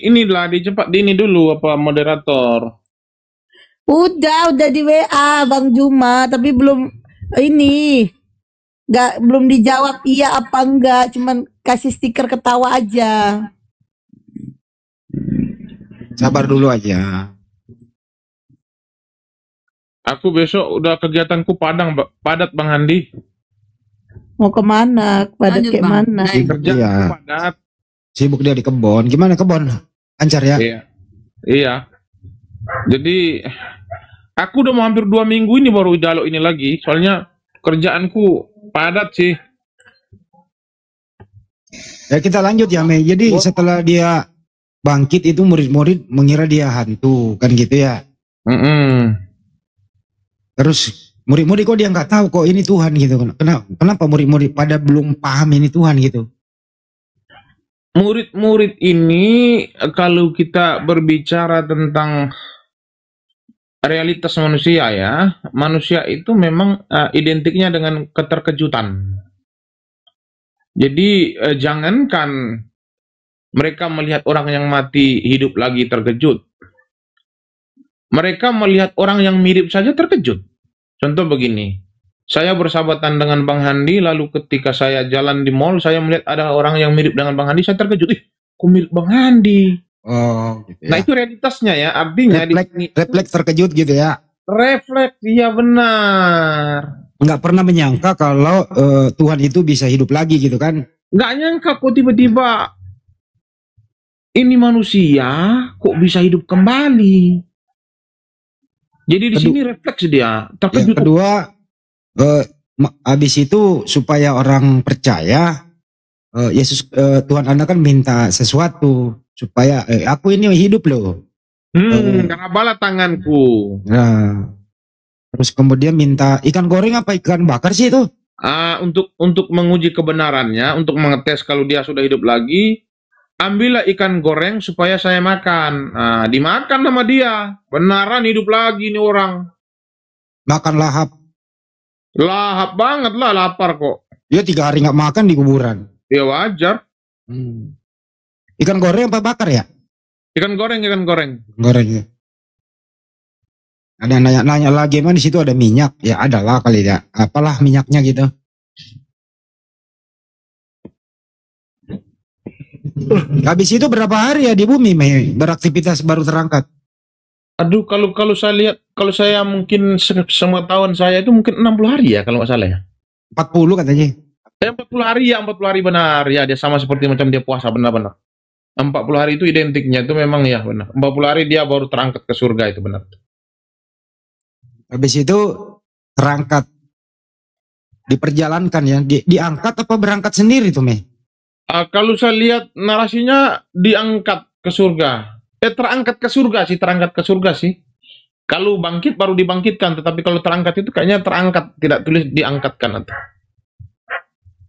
cepat di ini dulu apa moderator. Udah di WA Bang Juma, tapi belum ini. Belum dijawab iya apa enggak, cuman kasih stiker ketawa aja. Sabar dulu aja. Aku besok udah kegiatanku padat Bang Handi. Mau kemana? Padat kayak mana? Kerja Iya. padat. Sibuk dia di kebon. Gimana kebon? Lancar ya? Iya. Jadi aku udah mau hampir 2 minggu ini baru dialog ini lagi. Soalnya kerjaanku padat sih. Ya kita lanjut ya Mei. Jadi setelah dia bangkit itu murid-murid mengira dia hantu kan gitu ya. Terus murid-murid kok dia nggak tahu kok ini Tuhan gitu. Kenapa murid-murid pada belum paham ini Tuhan gitu? Murid-murid ini kalau kita berbicara tentang realitas manusia ya, manusia itu memang identiknya dengan keterkejutan. Jadi jangankan mereka melihat orang yang mati hidup lagi terkejut. Mereka melihat orang yang mirip saja terkejut. Contoh begini, saya bersahabatan dengan Bang Handi, lalu ketika saya jalan di mall, saya melihat ada orang yang mirip dengan Bang Handi, saya terkejut. Kok mirip Bang Handi? Oh, gitu ya. Nah itu realitasnya ya, artinya refleks terkejut gitu ya. Refleks, iya benar. Nggak pernah menyangka kalau Tuhan itu bisa hidup lagi gitu kan. Nggak nyangka kok tiba-tiba ini manusia kok bisa hidup kembali. Jadi di sini refleks dia, terkejut. Yang kedua, habis itu supaya orang percaya, Yesus Tuhan Anda kan minta sesuatu supaya aku ini hidup loh. Karena bala tanganku. Nah, terus kemudian minta ikan goreng apa ikan bakar sih itu? Untuk menguji kebenarannya, untuk mengetes kalau dia sudah hidup lagi, ambillah ikan goreng supaya saya makan. Nah, dimakan sama dia. Benaran hidup lagi nih orang. Makan lahap. Lahap banget lah, lapar kok. Dia 3 hari nggak makan di kuburan. Ya wajar. Ikan goreng apa bakar ya? Ikan goreng. Gorengnya. Ada nanya-nanya lagi, emang di situ ada minyak? Ya adalah kali ya. Apalah minyaknya gitu. Habis itu berapa hari ya di bumi beraktivitas baru terangkat? Aduh, kalau saya lihat, kalau saya mungkin semua tahun saya itu mungkin 60 hari ya kalau nggak salah ya. 40 katanya. 40 hari ya, 40 hari benar. Ya, dia sama seperti macam dia puasa, benar-benar. 40 hari itu identiknya, itu memang ya benar. 40 hari dia baru terangkat ke surga, itu benar. Habis itu terangkat. Diperjalankan ya. Diangkat apa berangkat sendiri tuh, Mei? Kalau saya lihat narasinya diangkat ke surga. Terangkat ke surga sih. Kalau bangkit baru dibangkitkan, tetapi kalau terangkat itu kayaknya terangkat, tidak tulis diangkatkan atau.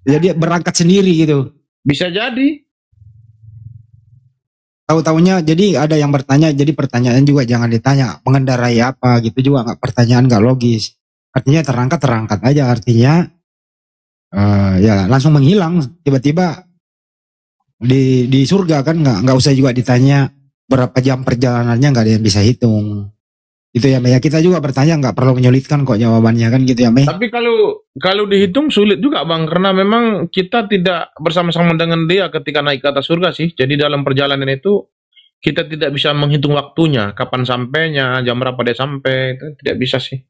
Jadi berangkat sendiri gitu. Bisa jadi. Tahu-taunya jadi ada yang bertanya, jadi pertanyaan juga jangan ditanya mengendarai apa gitu juga nggak, pertanyaan nggak logis. Artinya terangkat aja, artinya ya langsung menghilang tiba-tiba di surga kan, nggak usah juga ditanya berapa jam perjalanannya, nggak ada yang bisa hitung. Itu ya Mei, kita juga bertanya nggak perlu menyulitkan kok jawabannya kan gitu ya Mei. Tapi kalau dihitung sulit juga Bang, karena memang kita tidak bersama-sama dengan dia ketika naik ke atas surga sih. Jadi dalam perjalanan itu kita tidak bisa menghitung waktunya, kapan sampainya, jam berapa dia sampai, itu tidak bisa sih.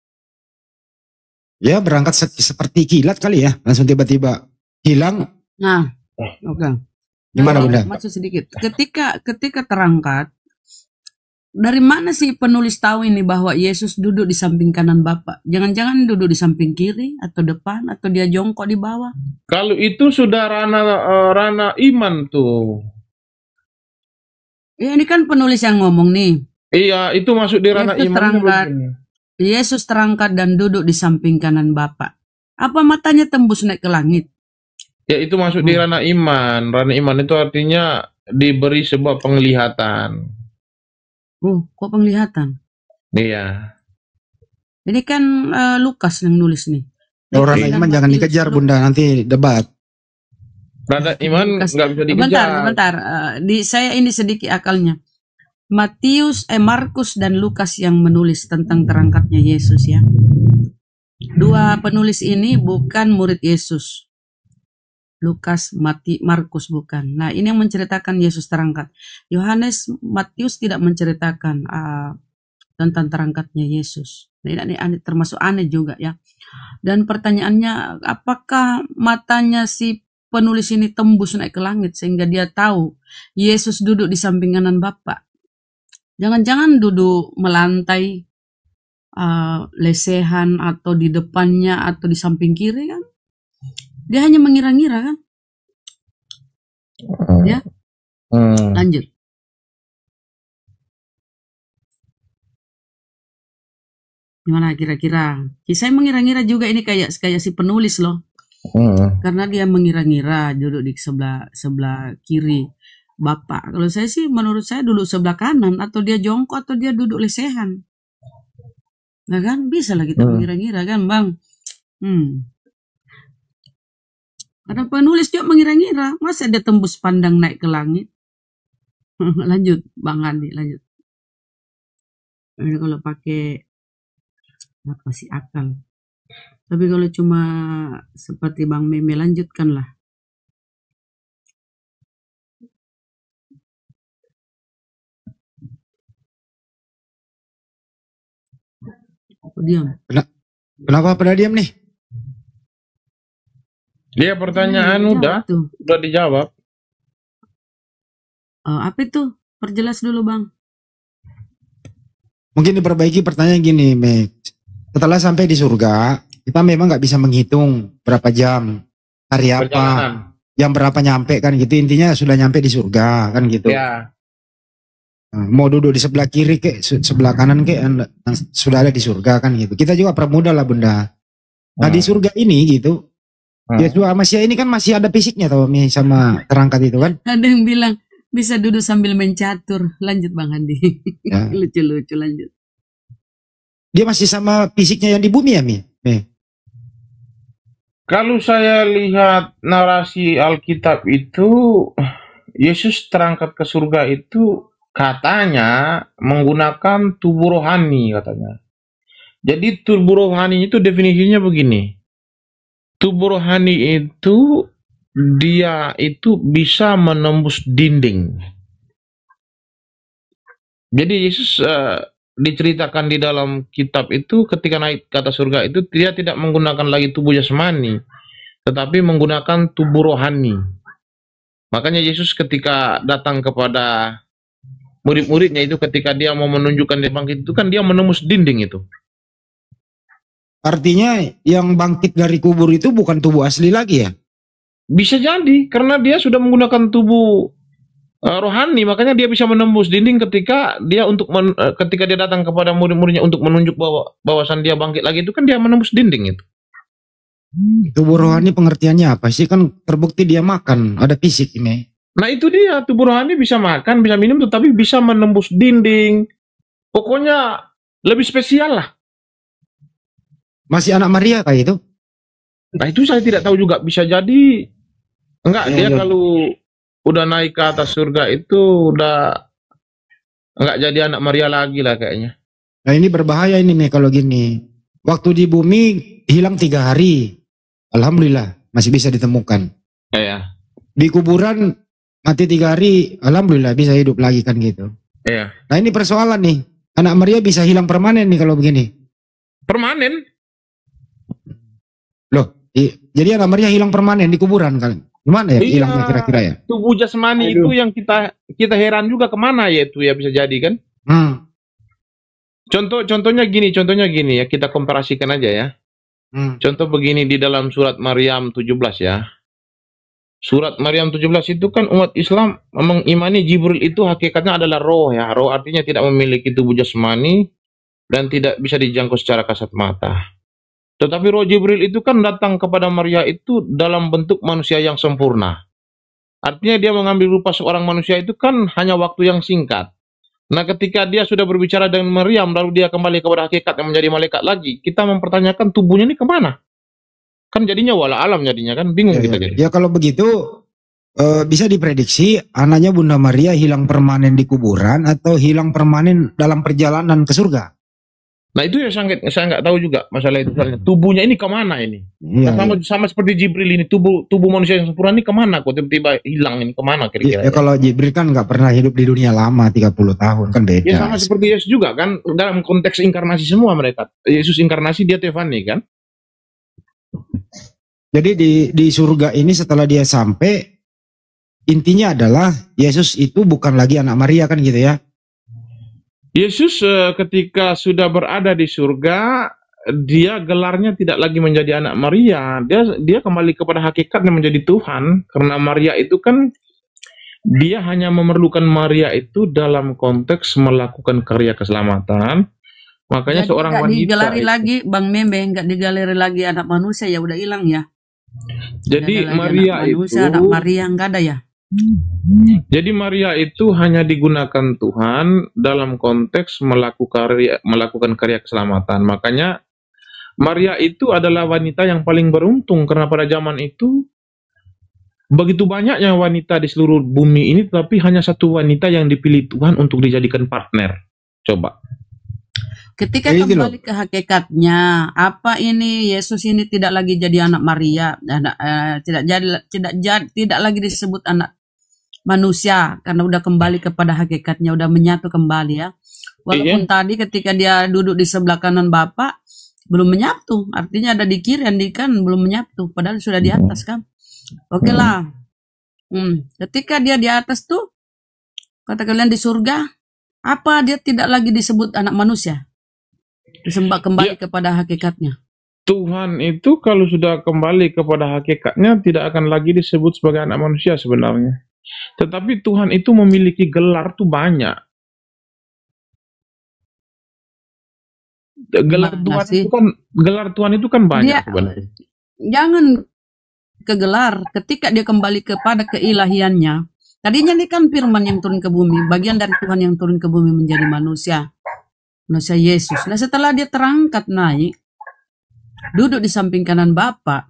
Ya berangkat seperti kilat kali ya, langsung tiba-tiba hilang. Nah, oke. Gimana Bunda? Maksud sedikit. Ketika terangkat, dari mana sih penulis tahu ini bahwa Yesus duduk di samping kanan Bapa? Jangan-jangan duduk di samping kiri atau depan atau dia jongkok di bawah? Kalau itu sudah ranah iman tuh. Ya, ini kan penulis yang ngomong nih. Iya, itu masuk di ranah Yesus iman. terangkat, Yesus terangkat dan duduk di samping kanan Bapa. Apa matanya tembus naik ke langit? Ya, itu masuk di ranah iman. Ranah iman itu artinya diberi sebuah penglihatan. Kok penglihatan? Iya. Ini kan Lukas yang nulis nih. Orang iman jangan dikejar Bunda, nanti debat. Ranah iman nggak bisa dikejar. Bentar. Saya ini sedikit akalnya. Markus dan Lukas yang menulis tentang terangkatnya Yesus ya. Dua penulis ini bukan murid Yesus. Lukas, Markus bukan. Nah, ini yang menceritakan Yesus terangkat. Matius tidak menceritakan tentang terangkatnya Yesus. Nah, ini termasuk aneh juga ya. Dan pertanyaannya, apakah matanya si penulis ini tembus naik ke langit sehingga dia tahu Yesus duduk di samping kanan Bapa? Jangan-jangan duduk melantai, lesehan atau di depannya atau di samping kiri kan? Dia hanya mengira-ngira kan? Ya, lanjut. Gimana kira-kira? Saya mengira-ngira juga ini kayak si penulis loh. Karena dia mengira-ngira duduk di sebelah kiri Bapak. Kalau saya sih, menurut saya duduk sebelah kanan, atau dia jongkok atau dia duduk lesehan. Nah kan, bisa lah kita mengira-ngira kan Bang. Karena penulis juga mengira-ngira, masa dia tembus pandang naik ke langit? Lanjut, Bang Andi, lanjut. Ini kalau pakai apa sih akal? Tapi kalau cuma seperti Bang Meme, lanjutkanlah. Apa diam? Kenapa pada diam nih? Dia pertanyaan udah dijawab. Apa itu? Perjelas dulu Bang. Mungkin diperbaiki pertanyaan gini, Mek. Setelah sampai di surga, kita memang nggak bisa menghitung berapa jam, hari apa, jam berapa nyampe kan gitu. Intinya sudah nyampe di surga kan gitu. Ya. Mau duduk di sebelah kiri ke sebelah kanan ke sudah ada di surga kan gitu. Kita juga permudah lah Bunda. Nah di surga ini gitu, Yesus sama Masia ini kan masih ada fisiknya tau sama terangkat itu kan. Ada yang bilang bisa duduk sambil mencatur. Lanjut Bang Andi. Ya. Lucu-lucu lanjut. Dia masih sama fisiknya yang di bumi ya Mi? Kalau saya lihat narasi Alkitab itu, Yesus terangkat ke surga itu katanya menggunakan tubuh rohani katanya. Jadi tubuh rohani itu definisinya begini. Tubuh rohani itu dia itu bisa menembus dinding. Jadi Yesus diceritakan di dalam kitab itu ketika naik ke atas surga itu dia tidak menggunakan lagi tubuh jasmani, tetapi menggunakan tubuh rohani. Makanya Yesus ketika datang kepada murid-muridnya itu ketika dia mau menunjukkan dia bangkit itu kan dia menembus dinding itu. Artinya yang bangkit dari kubur itu bukan tubuh asli lagi ya? Bisa jadi karena dia sudah menggunakan tubuh rohani, makanya dia bisa menembus dinding ketika dia ketika dia datang kepada murid-muridnya untuk menunjuk bahwasan dia bangkit lagi itu kan dia menembus dinding itu. Tubuh rohani pengertiannya apa sih? Kan terbukti dia makan, ada fisik ini. Nah itu dia, tubuh rohani bisa makan, bisa minum, tetapi bisa menembus dinding. Pokoknya lebih spesial lah. Masih anak Maria kayak itu? Nah itu saya tidak tahu juga, bisa jadi enggak dia kalau udah naik ke atas surga itu udah enggak jadi anak Maria lagi lah kayaknya. Nah ini berbahaya ini nih kalau gini. Waktu di bumi hilang 3 hari. Alhamdulillah masih bisa ditemukan. Iya. Di kuburan mati 3 hari. Alhamdulillah bisa hidup lagi kan gitu. Iya. Nah ini persoalan nih. Anak Maria bisa hilang permanen nih kalau begini. Permanen? Loh, jadi anak Maria hilang permanen di kuburan kan? Gimana ya hilangnya kira-kira ya? Tubuh jasmani itu yang kita heran juga kemana ya itu ya bisa jadi kan? Contohnya gini ya, kita komparasikan aja ya. Contoh begini di dalam surat Maryam 17 ya. Surat Maryam 17 itu kan umat Islam mengimani Jibril itu hakikatnya adalah roh ya. Roh artinya tidak memiliki tubuh jasmani dan tidak bisa dijangkau secara kasat mata. Tetapi roh Jibril itu kan datang kepada Maria itu dalam bentuk manusia yang sempurna. Artinya dia mengambil rupa seorang manusia itu kan hanya waktu yang singkat. Nah, ketika dia sudah berbicara dengan Maryam, lalu dia kembali kepada hakikat yang menjadi malaikat lagi, kita mempertanyakan tubuhnya ini kemana? Kan jadinya wala alam jadinya kan, bingung kita jadi. Ya kalau begitu bisa diprediksi anaknya Bunda Maria hilang permanen di kuburan atau hilang permanen dalam perjalanan ke surga. Nah itu ya saya nggak tahu juga masalah itu. Tubuhnya ini kemana ini? Ya, nah, sama seperti Jibril ini, tubuh manusia yang sempurna ini kemana? Kok tiba-tiba hilang ini kemana kira-kira? Ya, kalau Jibril kan nggak pernah hidup di dunia lama 30 tahun kan beda. Ya sama seperti Yesus juga kan, dalam konteks inkarnasi semua mereka. Yesus inkarnasi, dia Tefani kan. Jadi di surga ini setelah dia sampai, intinya adalah Yesus itu bukan lagi anak Maria kan gitu ya. Yesus ketika sudah berada di surga, dia gelarnya tidak lagi menjadi anak Maria. Dia kembali kepada hakikatnya menjadi Tuhan. Karena Maria itu kan, dia hanya memerlukan Maria itu dalam konteks melakukan karya keselamatan. Makanya jadi seorang wanita digalari itu, lagi Bang Membe, nggak digaleri lagi anak manusia, ya udah hilang ya. jadi anak Maria manusia, itu anak Maria nggak ada ya. Jadi Maria itu hanya digunakan Tuhan dalam konteks melakukan karya keselamatan. Makanya Maria itu adalah wanita yang paling beruntung, karena pada zaman itu begitu banyaknya wanita di seluruh bumi ini, tapi hanya satu wanita yang dipilih Tuhan untuk dijadikan partner. Coba. Ketika kembali ke hakikatnya, apa ini Yesus ini tidak lagi jadi anak Maria, tidak lagi disebut anak manusia karena udah kembali kepada hakikatnya, udah menyatu kembali ya. Walaupun tadi ketika dia duduk di sebelah kanan Bapa belum menyatu, artinya ada di kiri dan di kanan belum menyatu, padahal sudah di atas kan. Oke lah. Ketika dia di atas tuh, kata kalian di surga, apa dia tidak lagi disebut anak manusia? Disembah kembali kepada hakikatnya. Tuhan itu kalau sudah kembali kepada hakikatnya tidak akan lagi disebut sebagai anak manusia sebenarnya. Tetapi Tuhan itu memiliki gelar tuh banyak. Gelar Tuhan itu kan banyak sebenarnya. Jangan kegelar ketika dia kembali kepada keilahiannya. Tadinya ini kan firman yang turun ke bumi, bagian dari Tuhan yang turun ke bumi menjadi manusia Yesus. Nah setelah dia terangkat naik, duduk di samping kanan Bapa,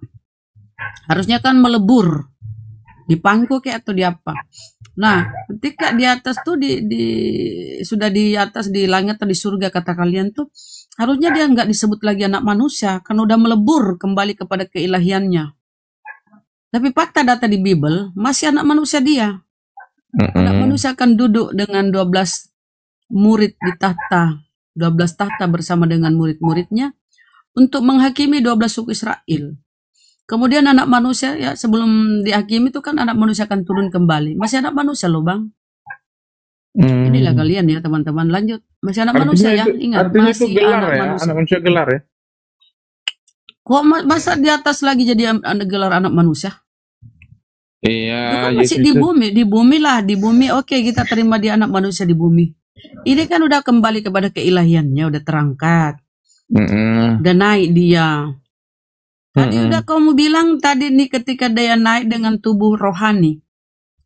harusnya kan melebur di pangku kayak atau di apa. Nah ketika di atas tuh sudah di atas di langit atau di surga kata kalian tuh, harusnya dia nggak disebut lagi anak manusia karena udah melebur kembali kepada keilahiannya. Tapi fakta data di Bible masih anak manusia dia. Anak manusia akan duduk dengan 12 murid di tahta, 12 tahta bersama dengan murid-muridnya untuk menghakimi 12 suku Israel. Kemudian anak manusia ya sebelum dihakimi itu kan anak manusia akan turun kembali. Masih anak manusia loh Bang. Inilah kalian ya teman-teman, lanjut. Masih anak manusia ya, ingat. Masih itu gelar anak ya, manusia. anak manusia gelar ya. Kok masa di atas lagi jadi gelar anak manusia? Iya, kan masih di bumi lah, di bumi. Oke, kita terima dia anak manusia di bumi. Ini kan udah kembali kepada keilahiannya, udah terangkat, udah naik dia. Tadi udah kamu bilang tadi nih ketika dia naik dengan tubuh rohani,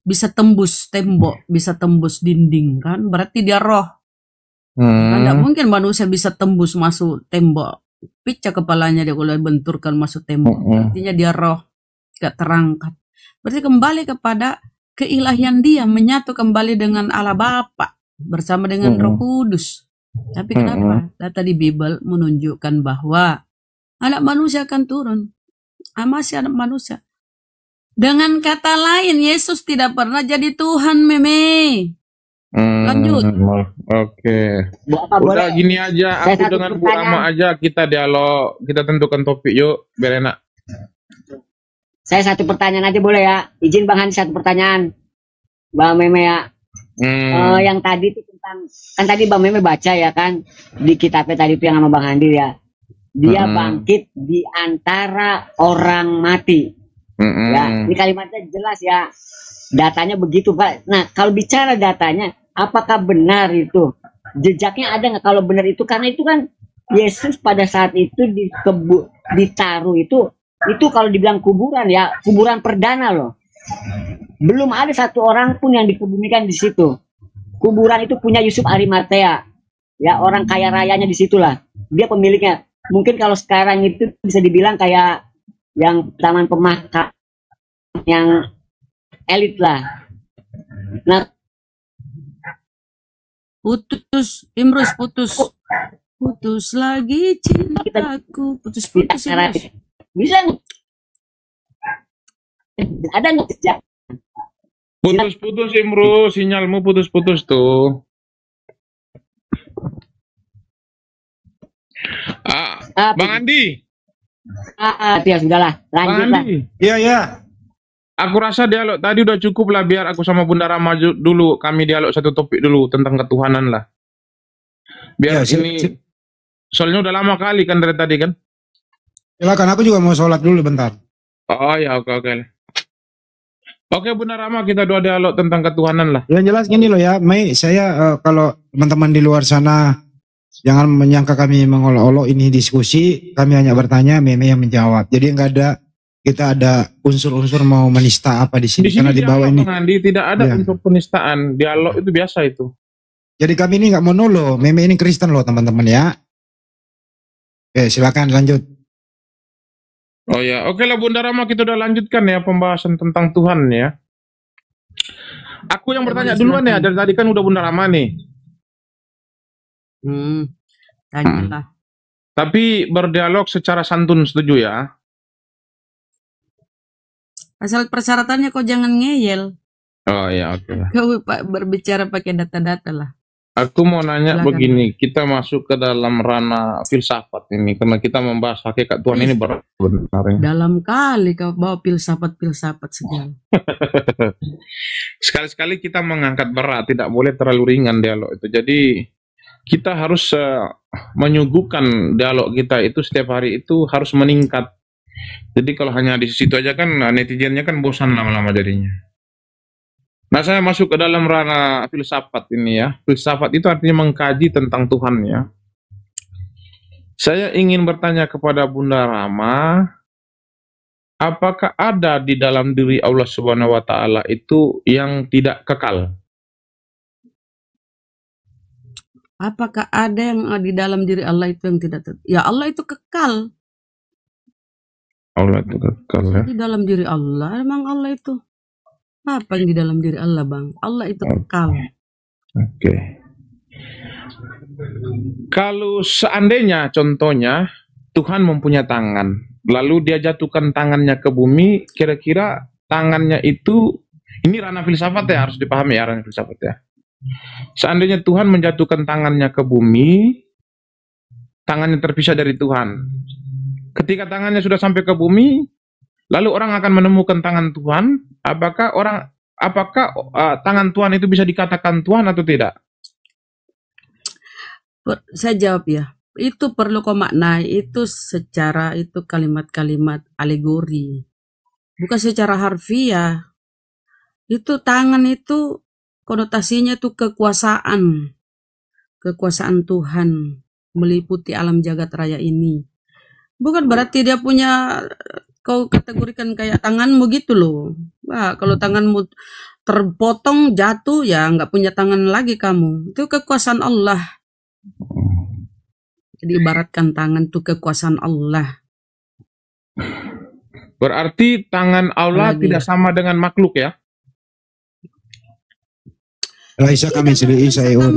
bisa tembus tembok, bisa tembus dinding kan? Berarti dia roh. Kan tidak mungkin manusia bisa tembus masuk tembok, pecah kepalanya dia kalau benturkan masuk tembok. Artinya dia roh, gak terangkat. Berarti kembali kepada keilahian dia, menyatu kembali dengan Allah Bapa bersama dengan Roh Kudus. Tapi kenapa? Data di Bible menunjukkan bahwa anak manusia akan turun. Masih anak manusia. Dengan kata lain, Yesus tidak pernah jadi Tuhan, Meme. Lanjut. Oke. Udah gini aja, aku dengan Bu Rama aja kita dialog, kita tentukan topik yuk, biar enak. Saya satu pertanyaan aja boleh ya? Izin Bang Hans satu pertanyaan. Bang Meme ya. Yang tadi itu tentang, kan tadi Bang Meme baca ya kan di kitabnya tadi itu yang sama Bang Andi ya, dia bangkit di antara orang mati. Ya, ini kalimatnya jelas ya, datanya begitu Pak. Nah kalau bicara datanya, apakah benar itu? Jejaknya ada nggak kalau benar itu? Karena itu kan Yesus pada saat itu ditaruh itu kalau dibilang kuburan ya, kuburan perdana loh. Belum ada satu orang pun yang dikebumikan di situ. Kuburan itu punya Yusuf Arimatea, ya orang kaya rayanya di situlah. Dia pemiliknya. Mungkin kalau sekarang itu bisa dibilang kayak yang taman pemakam yang elit lah. Nah, putus, Imrus putus lagi cintaku, putus Imrus. Bisa ada nggak sejak? Putus Imrus, sinyalmu putus tuh. Bang Andi. Ya sudahlah, lanjut lah. Iya. Aku rasa dialog tadi udah cukup lah, biar aku sama Bunda Rama dulu, kami dialog satu topik dulu tentang ketuhanan lah. Biar ini, soalnya udah lama kali kan dari tadi kan. Silakan, aku juga mau sholat dulu bentar. Oh ya, oke. Oke Bunda Rama, kita dua dialog tentang ketuhanan lah. Yang jelas gini loh ya, Mei, saya kalau teman-teman di luar sana jangan menyangka kami mengolok-olok ini diskusi, kami hanya bertanya, Mei yang menjawab. Jadi enggak ada, kita ada unsur-unsur mau menista apa di sini. Di sini karena di bawah ini Andi, tidak ada unsur penistaan, dialog itu biasa itu. Jadi kami ini nggak monolog, Mei ini Kristen loh teman-teman ya. Oke, silakan lanjut. Oh ya, oke lah Bunda Rama, kita udah lanjutkan ya pembahasan tentang Tuhan ya. Aku yang bertanya duluan ya, dari tadi kan udah Bunda Rama nih. Tanyalah. Tapi berdialog secara santun, setuju ya? Asal persyaratannya kau jangan ngeyel. Oh ya, oke. Kau berbicara pakai data-data lah. Aku mau nanya Silakan. begini, kita masuk ke dalam ranah filsafat ini, karena kita membahas hakikat Tuhan ini berat sebenarnya. Dalam kali kau bawa filsafat segala. Sekali-sekali kita mengangkat berat, tidak boleh terlalu ringan dialog itu. Jadi kita harus menyuguhkan dialog kita itu setiap hari itu harus meningkat. Jadi kalau hanya di situ aja kan netizennya kan bosan lama-lama jadinya. Nah, saya masuk ke dalam ranah filsafat ini ya. Filsafat itu artinya mengkaji tentang Tuhan ya. Saya ingin bertanya kepada Bunda Rama, apakah ada di dalam diri Allah Subhanahu wa taala itu yang tidak kekal? Apakah ada yang di dalam diri Allah itu yang tidak ya Allah itu kekal. Allah itu kekal ya. Di dalam diri Allah, emang Allah itu apa yang di dalam diri Allah, Bang? Allah itu kekal. Oke. Kalau seandainya contohnya Tuhan mempunyai tangan, lalu dia jatuhkan tangannya ke bumi, kira-kira tangannya itu, ini ranah filsafat ya, harus dipahami ya ranah filsafat ya. Seandainya Tuhan menjatuhkan tangannya ke bumi, tangannya terpisah dari Tuhan. Ketika tangannya sudah sampai ke bumi, lalu orang akan menemukan tangan Tuhan, apakah tangan Tuhan itu bisa dikatakan Tuhan atau tidak? Saya jawab ya, itu perlu kau maknai, itu secara itu kalimat-kalimat alegori, bukan secara harfiah. Itu tangan itu konotasinya itu kekuasaan Tuhan meliputi alam jagat raya ini. Bukan berarti dia punya, kau kategorikan kayak tanganmu gitu loh. Wah, kalau tanganmu terpotong jatuh ya nggak punya tangan lagi kamu. Itu kekuasaan Allah. Jadi ibaratkan tangan itu kekuasaan Allah. Berarti tangan Allah tidak sama dengan makhluk ya? Laisa kamislihi syai'un.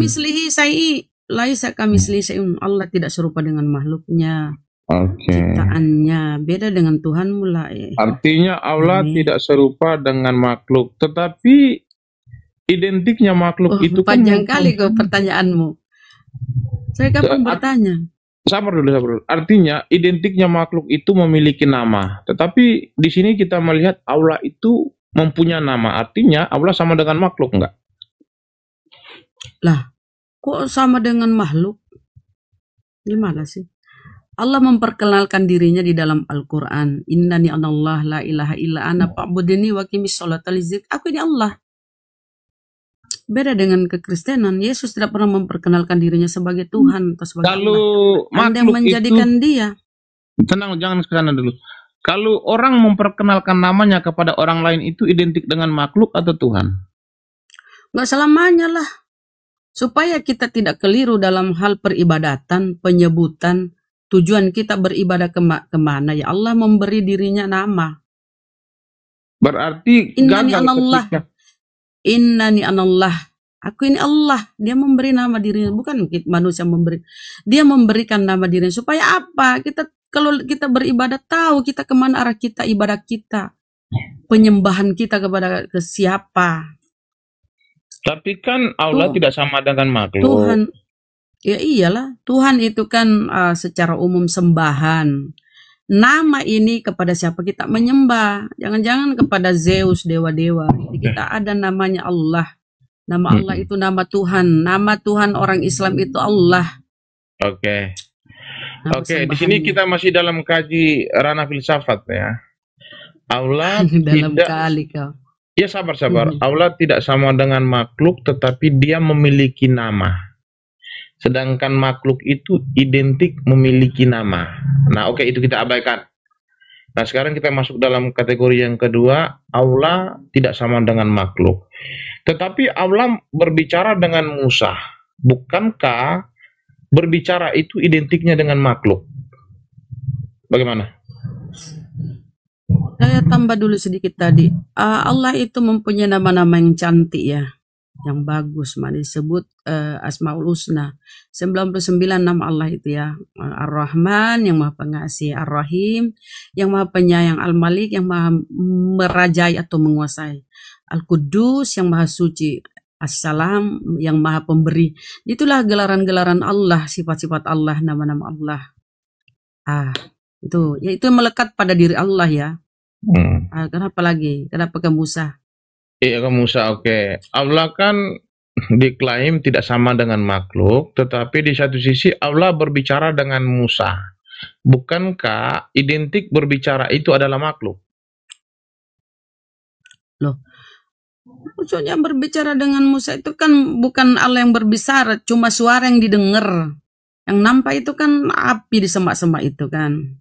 Allah tidak serupa dengan makhluknya. Oke. Ciptaannya beda dengan Tuhan mulai. Artinya Allah tidak serupa dengan makhluk, tetapi identiknya makhluk itu panjang kali kok pertanyaanmu. Saya kapan bertanya? Sabar dulu. Artinya identiknya makhluk itu memiliki nama, tetapi di sini kita melihat Allah itu mempunyai nama. Artinya Allah sama dengan makhluk enggak? Lah, kok sama dengan makhluk? Gimana sih? Allah memperkenalkan dirinya di dalam Al-Quran. Innani anallah la ilaha illa ana fa'budini wa qimis sholata lidzikri. Aku ini Allah. Beda dengan kekristenan, Yesus tidak pernah memperkenalkan dirinya sebagai Tuhan atau sebagai Kalau Allah. Anda yang makhluk menjadikan dia. Tenang, jangan ke sana dulu. Kalau orang memperkenalkan namanya kepada orang lain itu identik dengan makhluk atau Tuhan? Nggak selamanya lah. Supaya kita tidak keliru dalam hal peribadatan, penyebutan, tujuan kita beribadah kemana. Ya Allah memberi dirinya nama. Berarti Innani gagal anallah. ketika Innani anallah. Aku ini Allah. Dia memberi nama dirinya. Bukan manusia memberi. Dia memberikan nama dirinya. Supaya apa? Kalau kita beribadah, tahu kita kemana arah kita, ibadah kita. Penyembahan kita kepada ke siapa. Tapi kan Allah tidak sama dengan makhluk. Tuhan. Ya iyalah. Tuhan itu kan secara umum sembahan. Nama ini kepada siapa kita menyembah. Jangan-jangan kepada Zeus, dewa-dewa. Jadi kita ada namanya Allah. Nama Allah itu nama Tuhan. Nama Tuhan orang Islam itu Allah. Oke. Oke, di sini kita masih dalam kaji ranah filsafat ya. Allah dalam tidak kali kau. Ya sabar. Allah tidak sama dengan makhluk, tetapi dia memiliki nama. Sedangkan makhluk itu identik memiliki nama. Nah, oke, itu kita abaikan. Nah, sekarang kita masuk dalam kategori yang kedua. Allah tidak sama dengan makhluk. Tetapi Allah berbicara dengan Musa. Bukankah berbicara itu identiknya dengan makhluk? Bagaimana? Saya tambah dulu sedikit tadi. Allah itu mempunyai nama-nama yang cantik ya. Yang bagus, disebut Asmaul Husna. 99 nama Allah itu ya. Ar-Rahman, yang maha pengasih. Ar-Rahim, yang maha penyayang. Al-Malik, yang maha merajai atau menguasai. Al-Qudus, yang maha suci. As-Salam, yang maha pemberi. Itulah gelaran-gelaran Allah, sifat-sifat Allah, nama-nama Allah. Itu melekat pada diri Allah ya. Kenapa lagi? Kenapa ke Musa? Iya, ke Musa, oke. Allah kan diklaim tidak sama dengan makhluk, tetapi di satu sisi Allah berbicara dengan Musa. Bukankah identik berbicara itu adalah makhluk? Loh, maksudnya berbicara dengan Musa itu kan bukan Allah yang berbicara, cuma suara yang didengar. Yang nampak itu kan api di semak-semak itu kan.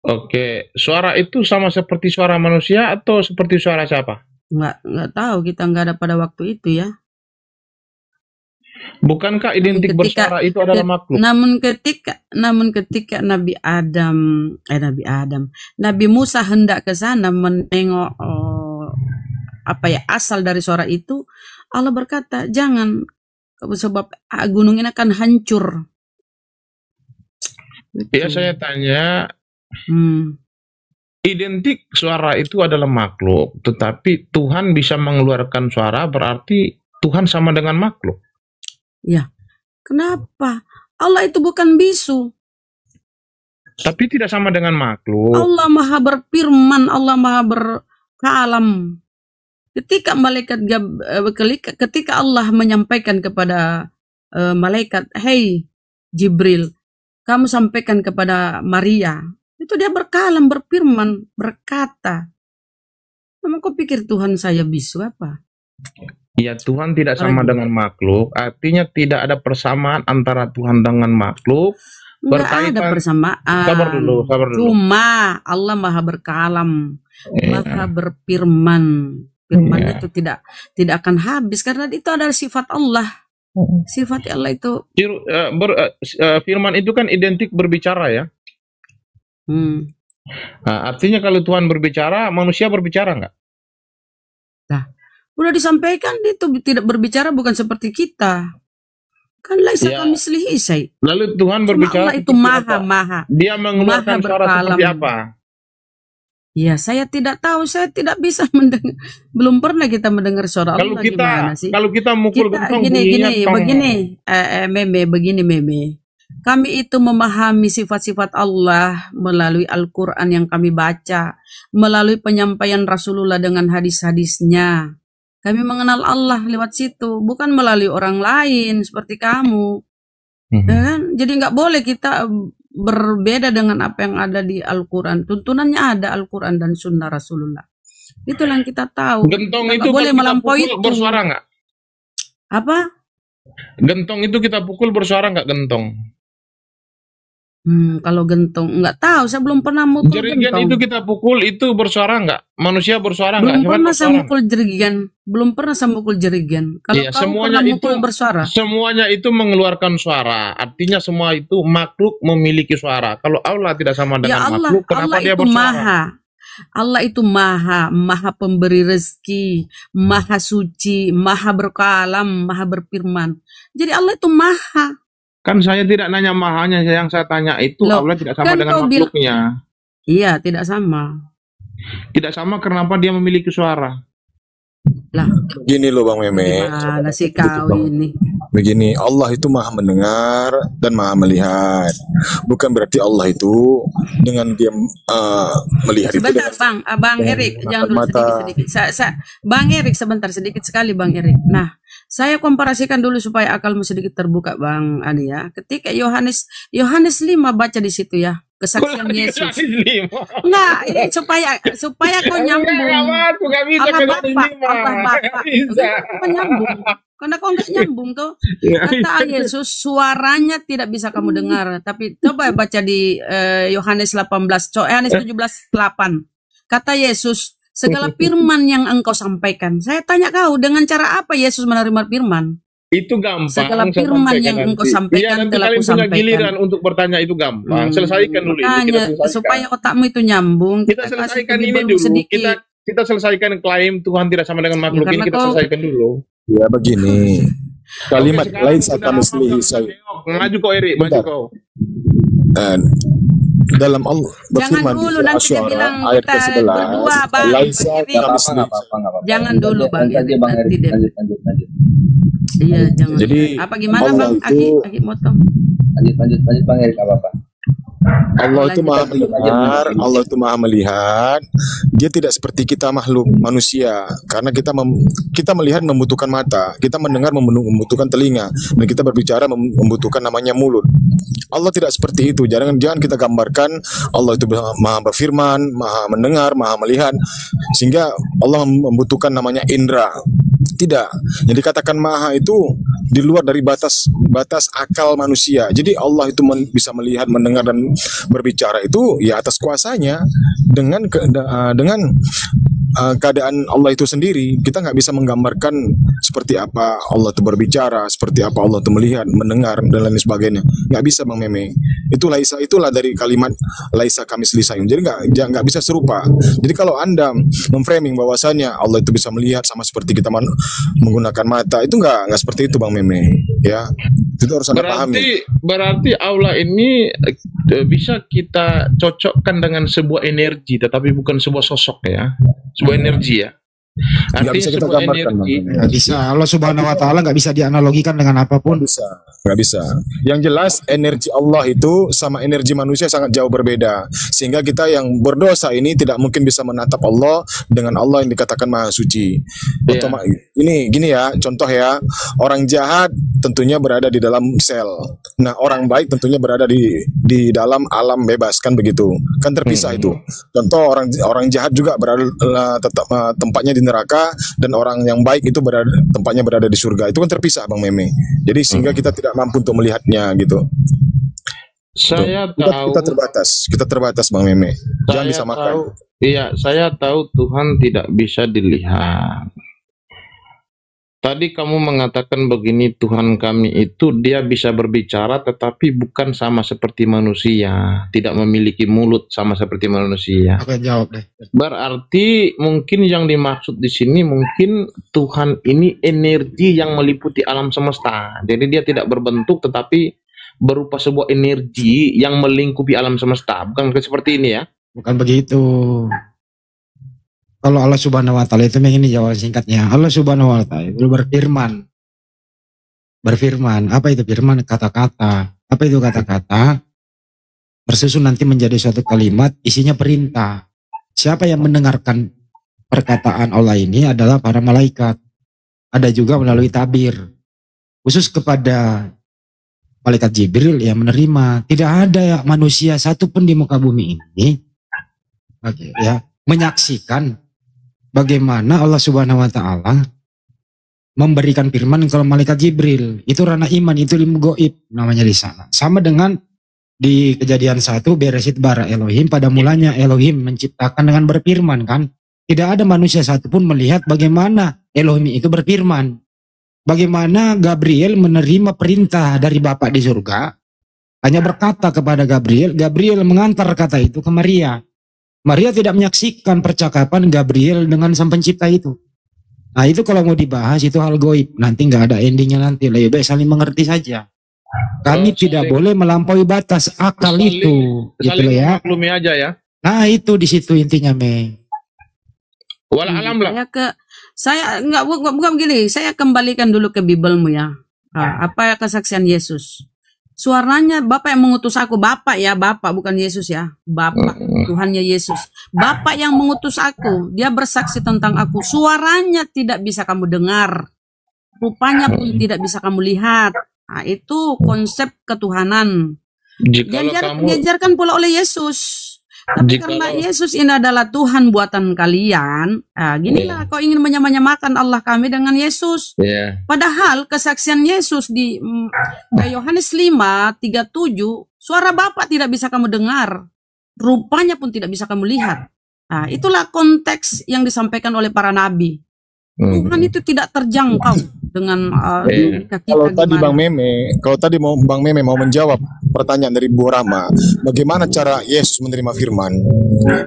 Oke, suara itu sama seperti suara manusia atau seperti suara siapa? Nggak tahu, kita nggak ada pada waktu itu ya. Bukankah identik bersuara itu adalah makhluk? Namun ketika Nabi Musa hendak ke sana menengok asal dari suara itu, Allah berkata, jangan, sebab gunung ini akan hancur. Ya, saya tanya. Identik suara itu adalah makhluk, tetapi Tuhan bisa mengeluarkan suara, berarti Tuhan sama dengan makhluk. Ya, kenapa? Allah itu bukan bisu. Tapi tidak sama dengan makhluk. Allah maha berfirman, Allah maha berkalam. Ketika Allah menyampaikan kepada malaikat, "Hei Jibril, kamu sampaikan kepada Maria." Itu dia berkalam, berfirman, berkata. Kamu kok pikir Tuhan saya bisu apa? Ya, Tuhan tidak sama dengan makhluk. Artinya tidak ada persamaan antara Tuhan dengan makhluk. Enggak ada persamaan. Sabar dulu. Cuma Allah maha berkalam, maha berfirman. Firman itu tidak akan habis karena itu adalah sifat Allah. Sifat Allah itu. Firman itu kan identik berbicara ya. Nah, artinya kalau Tuhan berbicara, manusia berbicara nggak? Nah, udah disampaikan itu tidak berbicara bukan seperti kita. Kan laisa kamitslihi syai'. Lalu Tuhan berbicara Allah itu maha. Dia mengeluarkan suara seperti apa? Ya, saya tidak tahu, saya tidak bisa mendengar. Belum pernah kita mendengar suara Allah gimana sih? Kalau kita mukul gentong begini. Kami itu memahami sifat-sifat Allah melalui Al-Quran yang kami baca, melalui penyampaian Rasulullah dengan hadis-hadisnya. Kami mengenal Allah lewat situ, bukan melalui orang lain seperti kamu. Ya kan? Jadi nggak boleh kita berbeda dengan apa yang ada di Al-Quran. Tuntunannya ada Al-Quran dan Sunnah Rasulullah. Itulah yang kita tahu. Gentong Kita itu nggak boleh kalau kita melampaui pukul itu. bersuara nggak? Apa? Gentong itu kita pukul bersuara nggak gentong? Kalau gentong nggak tahu, saya belum pernah mukul Jerigen gentong. itu kita pukul itu bersuara nggak? Manusia bersuara nggak? Belum Hewan pernah saya bersuara mukul jerigen. Belum pernah saya mukul jerigen. Kalau Iya, kamu semuanya pernah mukul itu- bersuara. Semuanya itu mengeluarkan suara. Artinya semua itu makhluk memiliki suara. Kalau Allah tidak sama Ya dengan Allah, makhluk, kenapa Allah dia itu bersuara? maha. Allah itu maha, maha pemberi rezeki, maha suci, maha berkalam, maha berfirman. Jadi Allah itu maha. Kan saya tidak nanya mahanya, yang saya tanya itu Loh, Allah tidak sama kan dengan kau bilang- makhluknya. Iya, tidak sama. Tidak sama kenapa dia memiliki suara? Lah, Gini loh Bang Meme, gimana sih kau ini? begini, Allah itu maha mendengar dan maha melihat. Bukan berarti Allah itu dengan dia melihat itu Sebentar, dengan Bang Erik, jangan dulu mata. sedikit. Bang Erik, sebentar, sedikit sekali Bang Erik. Nah, saya komparasikan dulu supaya akalmu sedikit terbuka, Bang Adi ya. Ketika Yohanes 5 baca di situ ya, kesaksian Yesus. Enggak, ini supaya kau nyambung. Apa nyambung? Karena kau nggak nyambung tuh. Kata Yesus, suaranya tidak bisa kamu dengar. Tapi coba baca di Yohanes 17:8. Kata Yesus, segala firman yang engkau sampaikan. Saya tanya kau, dengan cara apa Yesus menerima firman? Itu gampang. Segala saya firman sampaikan yang nanti. engkau sampaikan nanti telah kalian punya kusampaikan. giliran untuk bertanya itu gampang. Selesaikan dulu ini. Kita Makanya, selesaikan. supaya otakmu itu nyambung. Kita kasih selesaikan ini bimbel dulu. sedikit. Kita selesaikan klaim Tuhan tidak sama dengan makhluk karena ini, kita kau- selesaikan dulu. Ya begini, kalimat Oke, sekarang lain sudah kami apa, saya maju kau Erik, maju Bentar. kau. dalam Allah berfirman di dulu, surah nanti dia Asy-Syu'ara bilang ayat kita ke-11, berdua, Bang. laisa Bang Erik. kamitslihi. Jangan dulu Bang Erik, nanti deh. lanjut. Iya, jangan. Jadi, Apa gimana Allah Bang? itu- Aki motong. Lanjut Bang Erik, apa? Allah itu maha Lanjut. mendengar, Allah itu maha melihat. Dia tidak seperti kita makhluk manusia, karena kita melihat membutuhkan mata, kita mendengar membutuhkan telinga, dan kita berbicara membutuhkan namanya mulut. Allah tidak seperti itu. Jangan kita gambarkan Allah itu maha berfirman, maha mendengar, maha melihat, sehingga Allah membutuhkan namanya indera. Tidak. Yang dikatakan maha itu di luar dari batas akal manusia. Jadi Allah itu bisa melihat, mendengar dan berbicara itu ya atas kuasanya dengan keadaan Allah itu sendiri. Kita nggak bisa menggambarkan seperti apa Allah itu berbicara, seperti apa Allah itu melihat, mendengar dan lain sebagainya. Nggak bisa Bang Meme. Itulah dari kalimat laisa kamitslihi syai'un. Jadi nggak bisa serupa. Jadi kalau Anda memframing bahwasanya Allah itu bisa melihat sama seperti kita menggunakan mata, itu nggak seperti itu Bang Meme. Ya, itu harus Anda pahami. Berarti Allah ini bisa kita cocokkan dengan sebuah energi, tetapi bukan sebuah sosok ya, sebuah energi ya. Nggak bisa kita sebuah gambarkan, energi. Bang. Nggak bisa. Allah Subhanahu Wa Taala nggak bisa dianalogikan dengan apapun. Nggak bisa. Yang jelas energi Allah itu sama energi manusia sangat jauh berbeda. Sehingga kita yang berdosa ini tidak mungkin bisa menatap Allah dengan Allah yang dikatakan maha suci. Iya. Ini gini ya, contoh ya, orang jahat tentunya berada di dalam sel. Nah, orang baik tentunya berada di dalam alam bebas, kan begitu. Kan terpisah itu. Contoh orang jahat juga berada tetap tempatnya di neraka, dan orang yang baik itu tempatnya berada di surga. Itu kan terpisah Bang Meme. Jadi sehingga kita tidak mampu untuk melihatnya gitu. Saya Kita tahu, kita terbatas Bang Meme. Jangan saya bisa makan. tahu, iya, saya tahu Tuhan tidak bisa dilihat. Tadi kamu mengatakan begini, Tuhan kami itu dia bisa berbicara tetapi bukan sama seperti manusia, tidak memiliki mulut sama seperti manusia. Aku yang jawab deh. Berarti mungkin yang dimaksud di sini mungkin Tuhan ini energi yang meliputi alam semesta. Jadi dia tidak berbentuk tetapi berupa sebuah energi yang melingkupi alam semesta. Bukan seperti ini ya? Bukan begitu. Kalau Allah Subhanahu Wa Taala itu ini jawaban singkatnya. Allah Subhanahu Wa Taala itu berfirman. Berfirman. Apa itu firman? Kata-kata. Apa itu kata-kata? Tersusun nanti menjadi suatu kalimat isinya perintah. Siapa yang mendengarkan perkataan Allah ini adalah para malaikat. ada juga melalui tabir. Khusus kepada malaikat Jibril yang menerima. Tidak ada ya manusia satupun di muka bumi ini ya menyaksikan bagaimana Allah Subhanahu wa taala memberikan firman kalau malaikat Jibril. Itu ranah iman, itu ilmu goib namanya di sana. Sama dengan di Kejadian 1, Beresit bara Elohim, pada mulanya Elohim menciptakan dengan berfirman kan. Tidak ada manusia satupun melihat bagaimana Elohim itu berfirman. Bagaimana Gabriel menerima perintah dari Bapa di surga, hanya berkata kepada Gabriel, Gabriel mengantar kata itu ke Maria. Maria tidak menyaksikan percakapan Gabriel dengan sang pencipta itu. Nah itu kalau mau dibahas itu hal goib, nanti nggak ada endingnya nanti, lebih baik saling mengerti saja. Kami tidak boleh melampaui batas akal itu, gitu loh ya. Maklumi aja ya. Nah itu di situ intinya, Me. Alam lah. Saya bukan begini, saya kembalikan dulu ke Bibelmu ya. Apa kesaksian Yesus? Suaranya Bapak yang mengutus aku, Bapak ya, Bapak bukan Yesus ya, Bapak, Tuhannya Yesus. Bapak yang mengutus aku, dia bersaksi tentang aku. Suaranya tidak bisa kamu dengar, rupanya pun tidak bisa kamu lihat. Nah, itu konsep ketuhanan. Diajarkan pula oleh Yesus. Tapi karena Yesus ini adalah Tuhan buatan kalian, ginilah kau ingin menyamakan Allah kami dengan Yesus. Padahal kesaksian Yesus di Yohanes 5:37, suara Bapa tidak bisa kamu dengar, rupanya pun tidak bisa kamu lihat. Nah, itulah konteks yang disampaikan oleh para nabi. Tuhan itu tidak terjangkau dengan kita. Kalau tadi Bang Meme mau menjawab pertanyaan dari Bu Rama, bagaimana cara Yesus menerima firman?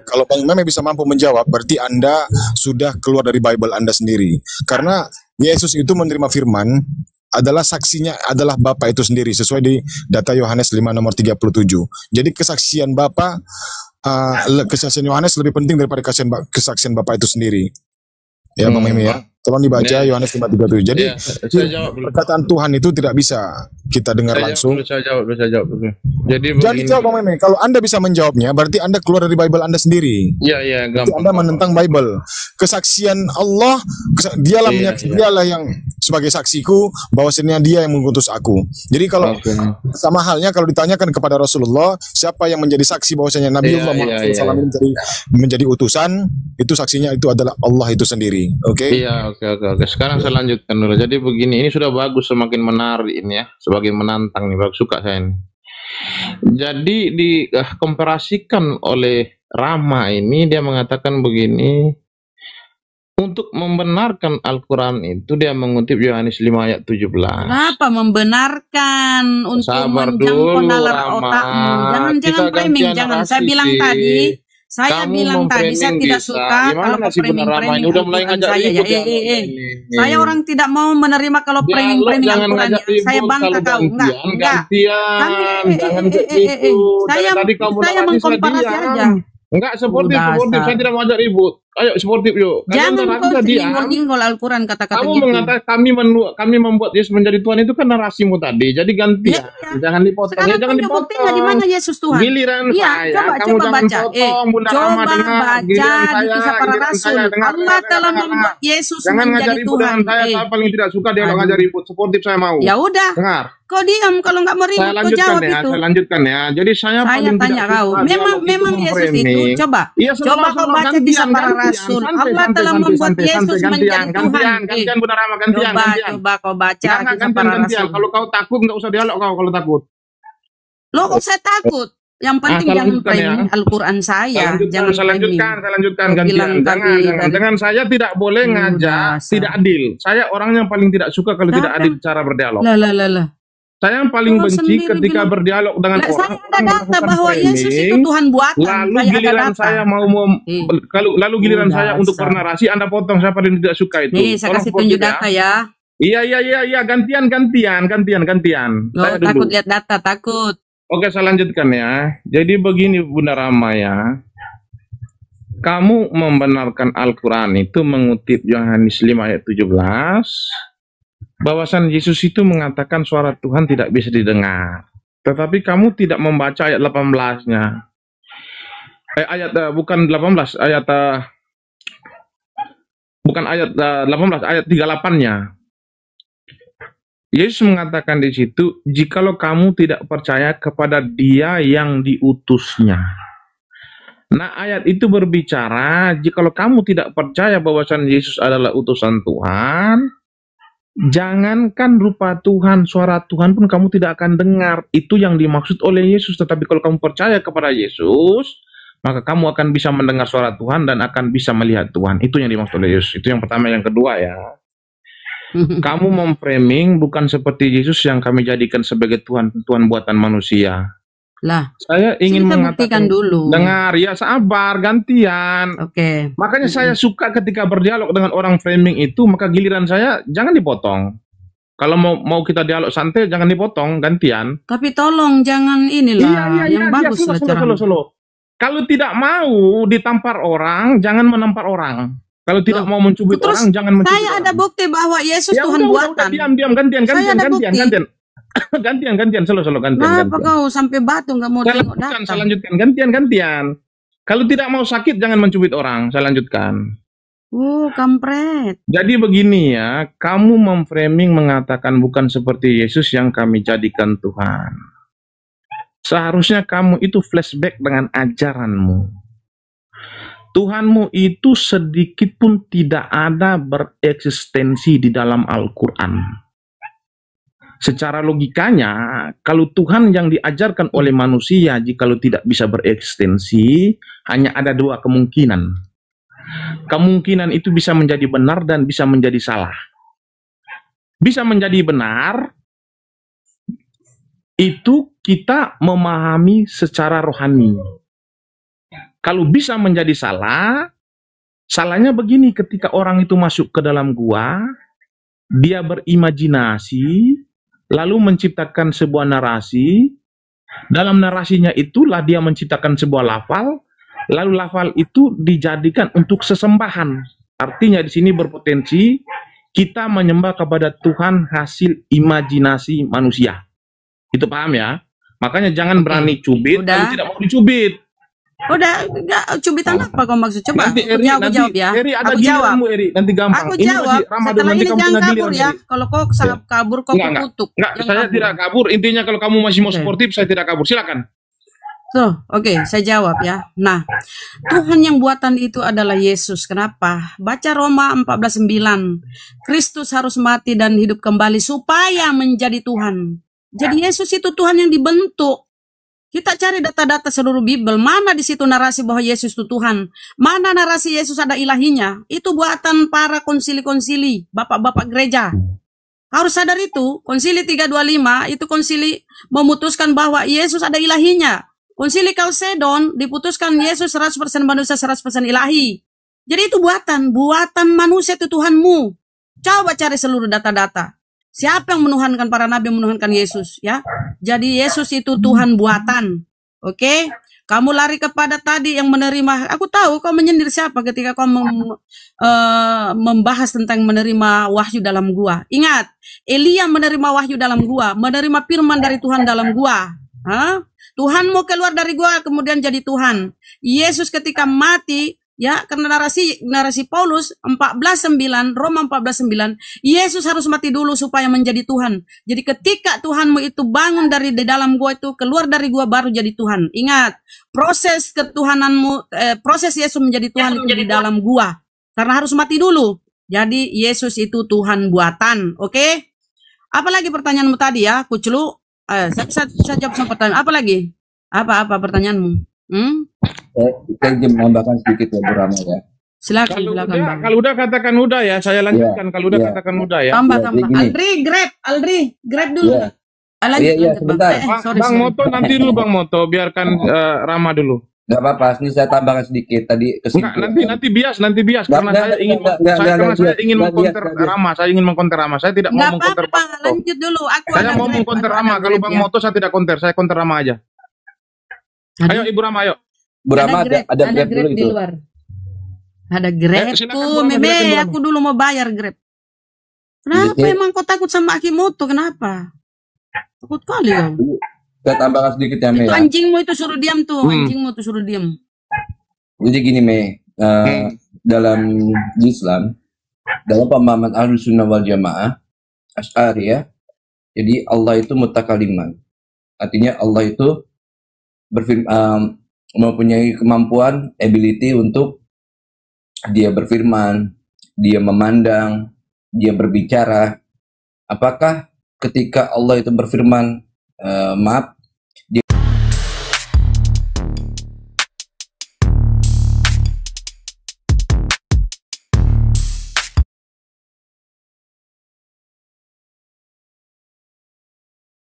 Kalau Bang Meme bisa mampu menjawab, berarti Anda sudah keluar dari Bible Anda sendiri. Karena Yesus itu menerima firman adalah saksinya adalah Bapa itu sendiri sesuai di data Yohanes 5 nomor 37. Jadi kesaksian Bapa, kesaksian Yohanes lebih penting daripada kesaksian Bapa itu sendiri. Ya Bang Meme ya, tolong dibaca Yohanes 5:37. Jadi perkataan Tuhan itu tidak bisa kita dengar langsung. Bisa jawab. Jadi jawab Bang Meme. Kalau Anda bisa menjawabnya, berarti Anda keluar dari Bible Anda sendiri. Iya, gampang. Anda menentang Bible. Kesaksian Allah, dialah yang sebagai saksiku bahwasanya Dia yang mengutus aku. Jadi kalau sama halnya kalau ditanyakan kepada Rasulullah, siapa yang menjadi saksi bahwasanya Nabiullah Muhammad SAW menjadi utusan, itu saksinya itu adalah Allah itu sendiri. Oke. Iya, oke. Sekarang saya lanjutkan dulu. Jadi begini, ini sudah bagus, semakin menarik ini ya, sebagai menantang nih, bagus, suka saya ini. Jadi dikomparasikan oleh Rama ini, dia mengatakan begini, untuk membenarkan Al-Quran itu dia mengutip Yohanes 5 ayat 17. Kenapa membenarkan untuk menjangkau nalar otakmu? Jangan framing, jangan. Saya bilang tadi, saya tidak suka kalau framing udah mulai ngajak ribut ya. Saya orang tidak mau menerima kalau framing Al-Quran. Saya bangga kau. Enggak. Saya mengkomparasi aja. Enggak, sportif, saya tidak mau ajak ribut. Ayo sportif yuk. Jangan kau singgol Al-Quran kata-kata kamu gitu. mengatakan kami membuat Yesus menjadi Tuhan, itu kan narasimu tadi. Jadi ganti ya. Jangan dipotong. Sekarang jangan dipotong. Di mana Yesus Tuhan? Giliran saya. Coba baca. Coba baca di Kisah Para Rasul. Allah telah membuat Yesus menjadi Tuhan. Saya paling tidak suka dia ngajar ribut. Sportif saya mau. Ya udah. Dengar. Kau diam kalau nggak mau ribut, kau jawab itu. Saya lanjutkan ya. Jadi saya paling tanya tidak kau. Memang Yesus itu. Coba kau baca Kisah Para Rasul. Allah telah membuat Yesus menjadi Tuhan. Gantian Bunda Rama, gantian. Coba kau baca Kisah Para Rasul. Kalau kau takut nggak usah dialog kau kalau takut. Loh, kok saya takut? Yang penting jangan framing Al-Quran saya. Saya lanjutkan. Gantian. Dengan saya tidak boleh ngajak tidak adil. Saya orang yang paling tidak suka kalau tidak adil cara berdialog. Saya yang paling benci ketika berdialog dengan orang. Saya ada data bahwa Yesus itu Tuhan buatan. Lalu giliran saya lalu giliran saya untuk bernarasi, Anda potong. Saya paling tidak suka itu. Nih, saya kasih tunjuk data ya. Iya, gantian. Loh, takut lihat data, takut. Oke, saya lanjutkan ya. Jadi begini Bunda Rama ya. Kamu membenarkan Al-Quran itu mengutip Yohanes 5 ayat 17. Bahwasan Yesus itu mengatakan suara Tuhan tidak bisa didengar. Tetapi kamu tidak membaca ayat 18-nya. Bukan ayat 18, ayat 38-nya. Yesus mengatakan di situ, jikalau kamu tidak percaya kepada Dia yang diutusnya. Nah, ayat itu berbicara, jikalau kamu tidak percaya bahwasan Yesus adalah utusan Tuhan, jangankan rupa Tuhan, suara Tuhan pun kamu tidak akan dengar. Itu yang dimaksud oleh Yesus. Tetapi kalau kamu percaya kepada Yesus, maka kamu akan bisa mendengar suara Tuhan dan akan bisa melihat Tuhan. Itu yang dimaksud oleh Yesus. Itu yang pertama. Yang kedua ya, kamu memframing bukan seperti Yesus yang kami jadikan sebagai Tuhan, Tuhan buatan manusia. Lah, saya ingin mengatakan dulu. Dengar, ya sabar, gantian. Oke. Makanya saya suka ketika berdialog dengan orang framing itu, maka giliran saya jangan dipotong. Kalau mau kita dialog santai, jangan dipotong, gantian. Tapi tolong jangan inilah yang bagus lah cara. Kalau tidak mau ditampar orang, jangan menampar orang. Kalau tidak mau mencubit orang, jangan mencubit orang. Saya ada bukti bahwa Yesus Tuhan buatan. Diam, gantian. Gantian, selo gantian. Kenapa kau sampai batu nggak mau tengok datang? Saya lanjutkan, gantian. Kalau tidak mau sakit, jangan mencubit orang. Saya lanjutkan. Kampret. Jadi begini ya, kamu memframing mengatakan bukan seperti Yesus yang kami jadikan Tuhan. Seharusnya kamu itu flashback dengan ajaranmu. Tuhanmu itu sedikit pun tidak ada bereksistensi di dalam Al-Quran. Secara logikanya, kalau Tuhan yang diajarkan oleh manusia, jikalau tidak bisa bereksistensi, hanya ada dua kemungkinan. Kemungkinan itu bisa menjadi benar dan bisa menjadi salah. Bisa menjadi benar, itu kita memahami secara rohani. Kalau bisa menjadi salah, salahnya begini, ketika orang itu masuk ke dalam gua, dia berimajinasi, lalu menciptakan sebuah narasi. Dalam narasinya itulah dia menciptakan sebuah lafal, lalu lafal itu dijadikan untuk sesembahan. Artinya di sini berpotensi kita menyembah kepada Tuhan hasil imajinasi manusia. Itu paham ya? Makanya jangan berani cubit kalau tidak mau dicubit. Udah, enggak cubitan apa kau maksud? Coba nanti aku jawab ya. Eri ada aku jawab. Eri, nanti gampang. Aku jawab. Setelah ini jangan kabur ya. Kalau kau kabur, kau kutuk. Enggak, saya tidak kabur. Intinya kalau kamu masih mau sportif, saya tidak kabur. Silakan. Oke, saya jawab ya. Nah, Tuhan yang buatan itu adalah Yesus. Kenapa? Baca Roma 14:9. Kristus harus mati dan hidup kembali supaya menjadi Tuhan. Jadi Yesus itu Tuhan yang dibentuk. Kita cari data-data seluruh Bible. Mana di situ narasi bahwa Yesus itu Tuhan? Mana narasi Yesus ada ilahinya? Itu buatan para konsili-konsili, bapak-bapak gereja. Harus sadar itu. Konsili 325 itu konsili memutuskan bahwa Yesus ada ilahinya. Konsili Kalsedon diputuskan Yesus 100% manusia, 100% ilahi. Jadi itu buatan manusia itu Tuhanmu. Coba cari seluruh data-data. Siapa yang menuhankan para nabi, menuhankan Yesus ya? Jadi Yesus itu Tuhan buatan. Oke? Kamu lari kepada tadi yang menerima. Aku tahu kau menyindir siapa ketika kau membahas tentang menerima wahyu dalam gua. Ingat, Elia menerima wahyu dalam gua, menerima firman dari Tuhan dalam gua. Tuhan mau keluar dari gua kemudian jadi Tuhan. Yesus ketika mati, ya, karena narasi Paulus 14:9, Roma 14:9, Yesus harus mati dulu supaya menjadi Tuhan. Jadi ketika Tuhanmu itu bangun dari di dalam gua itu, keluar dari gua baru jadi Tuhan. Ingat, proses ketuhananmu, proses Yesus menjadi Tuhan itu di dalam gua. Karena harus mati dulu. Jadi Yesus itu Tuhan buatan, oke? Apalagi pertanyaanmu tadi ya, Kuclu? Saya jawab sama pertanyaan. Apa lagi? Apa pertanyaanmu? Saya ingin menambahkan sedikit ya, Bu Rama ya. Silakan. Kalau udah katakan udah ya, saya lanjutkan. Kalau udah katakan udah ya. Tambah. Aldri, grab dulu. Iya, sebentar. Bang Moto nanti dulu Bang Moto, biarkan Rama dulu. Gak apa-apa, ini saya tambahkan sedikit tadi. Nanti bias karena saya ingin mengkonter Rama. Saya ingin mengkonter Rama. Saya tidak mau mengkonter Bang Moto. Lanjut dulu. Saya mau mengkonter Rama. Kalau Bang Moto saya tidak konter, saya konter Rama aja. Ayo Ibu Rama, ayo. Bu Rama ada Grab dulu di itu. luar. Ada Grab tuh, Mebe, aku dulu mau bayar Grab. Kenapa emang kau takut sama Akimoto? Kenapa? Takut kali ya. Saya tambahkan sedikit ya, Mei. Itu anjingmu itu suruh diam tuh, anjingmu tuh suruh diam. Jadi gini, Mei, dalam Islam, dalam pemahaman Ahlus Sunnah wal Jamaah, Asy'ari ya, Jadi Allah itu mutakaliman. Artinya Allah itu mempunyai kemampuan, ability untuk dia berfirman, dia memandang, dia berbicara. Apakah ketika Allah itu berfirman, maaf,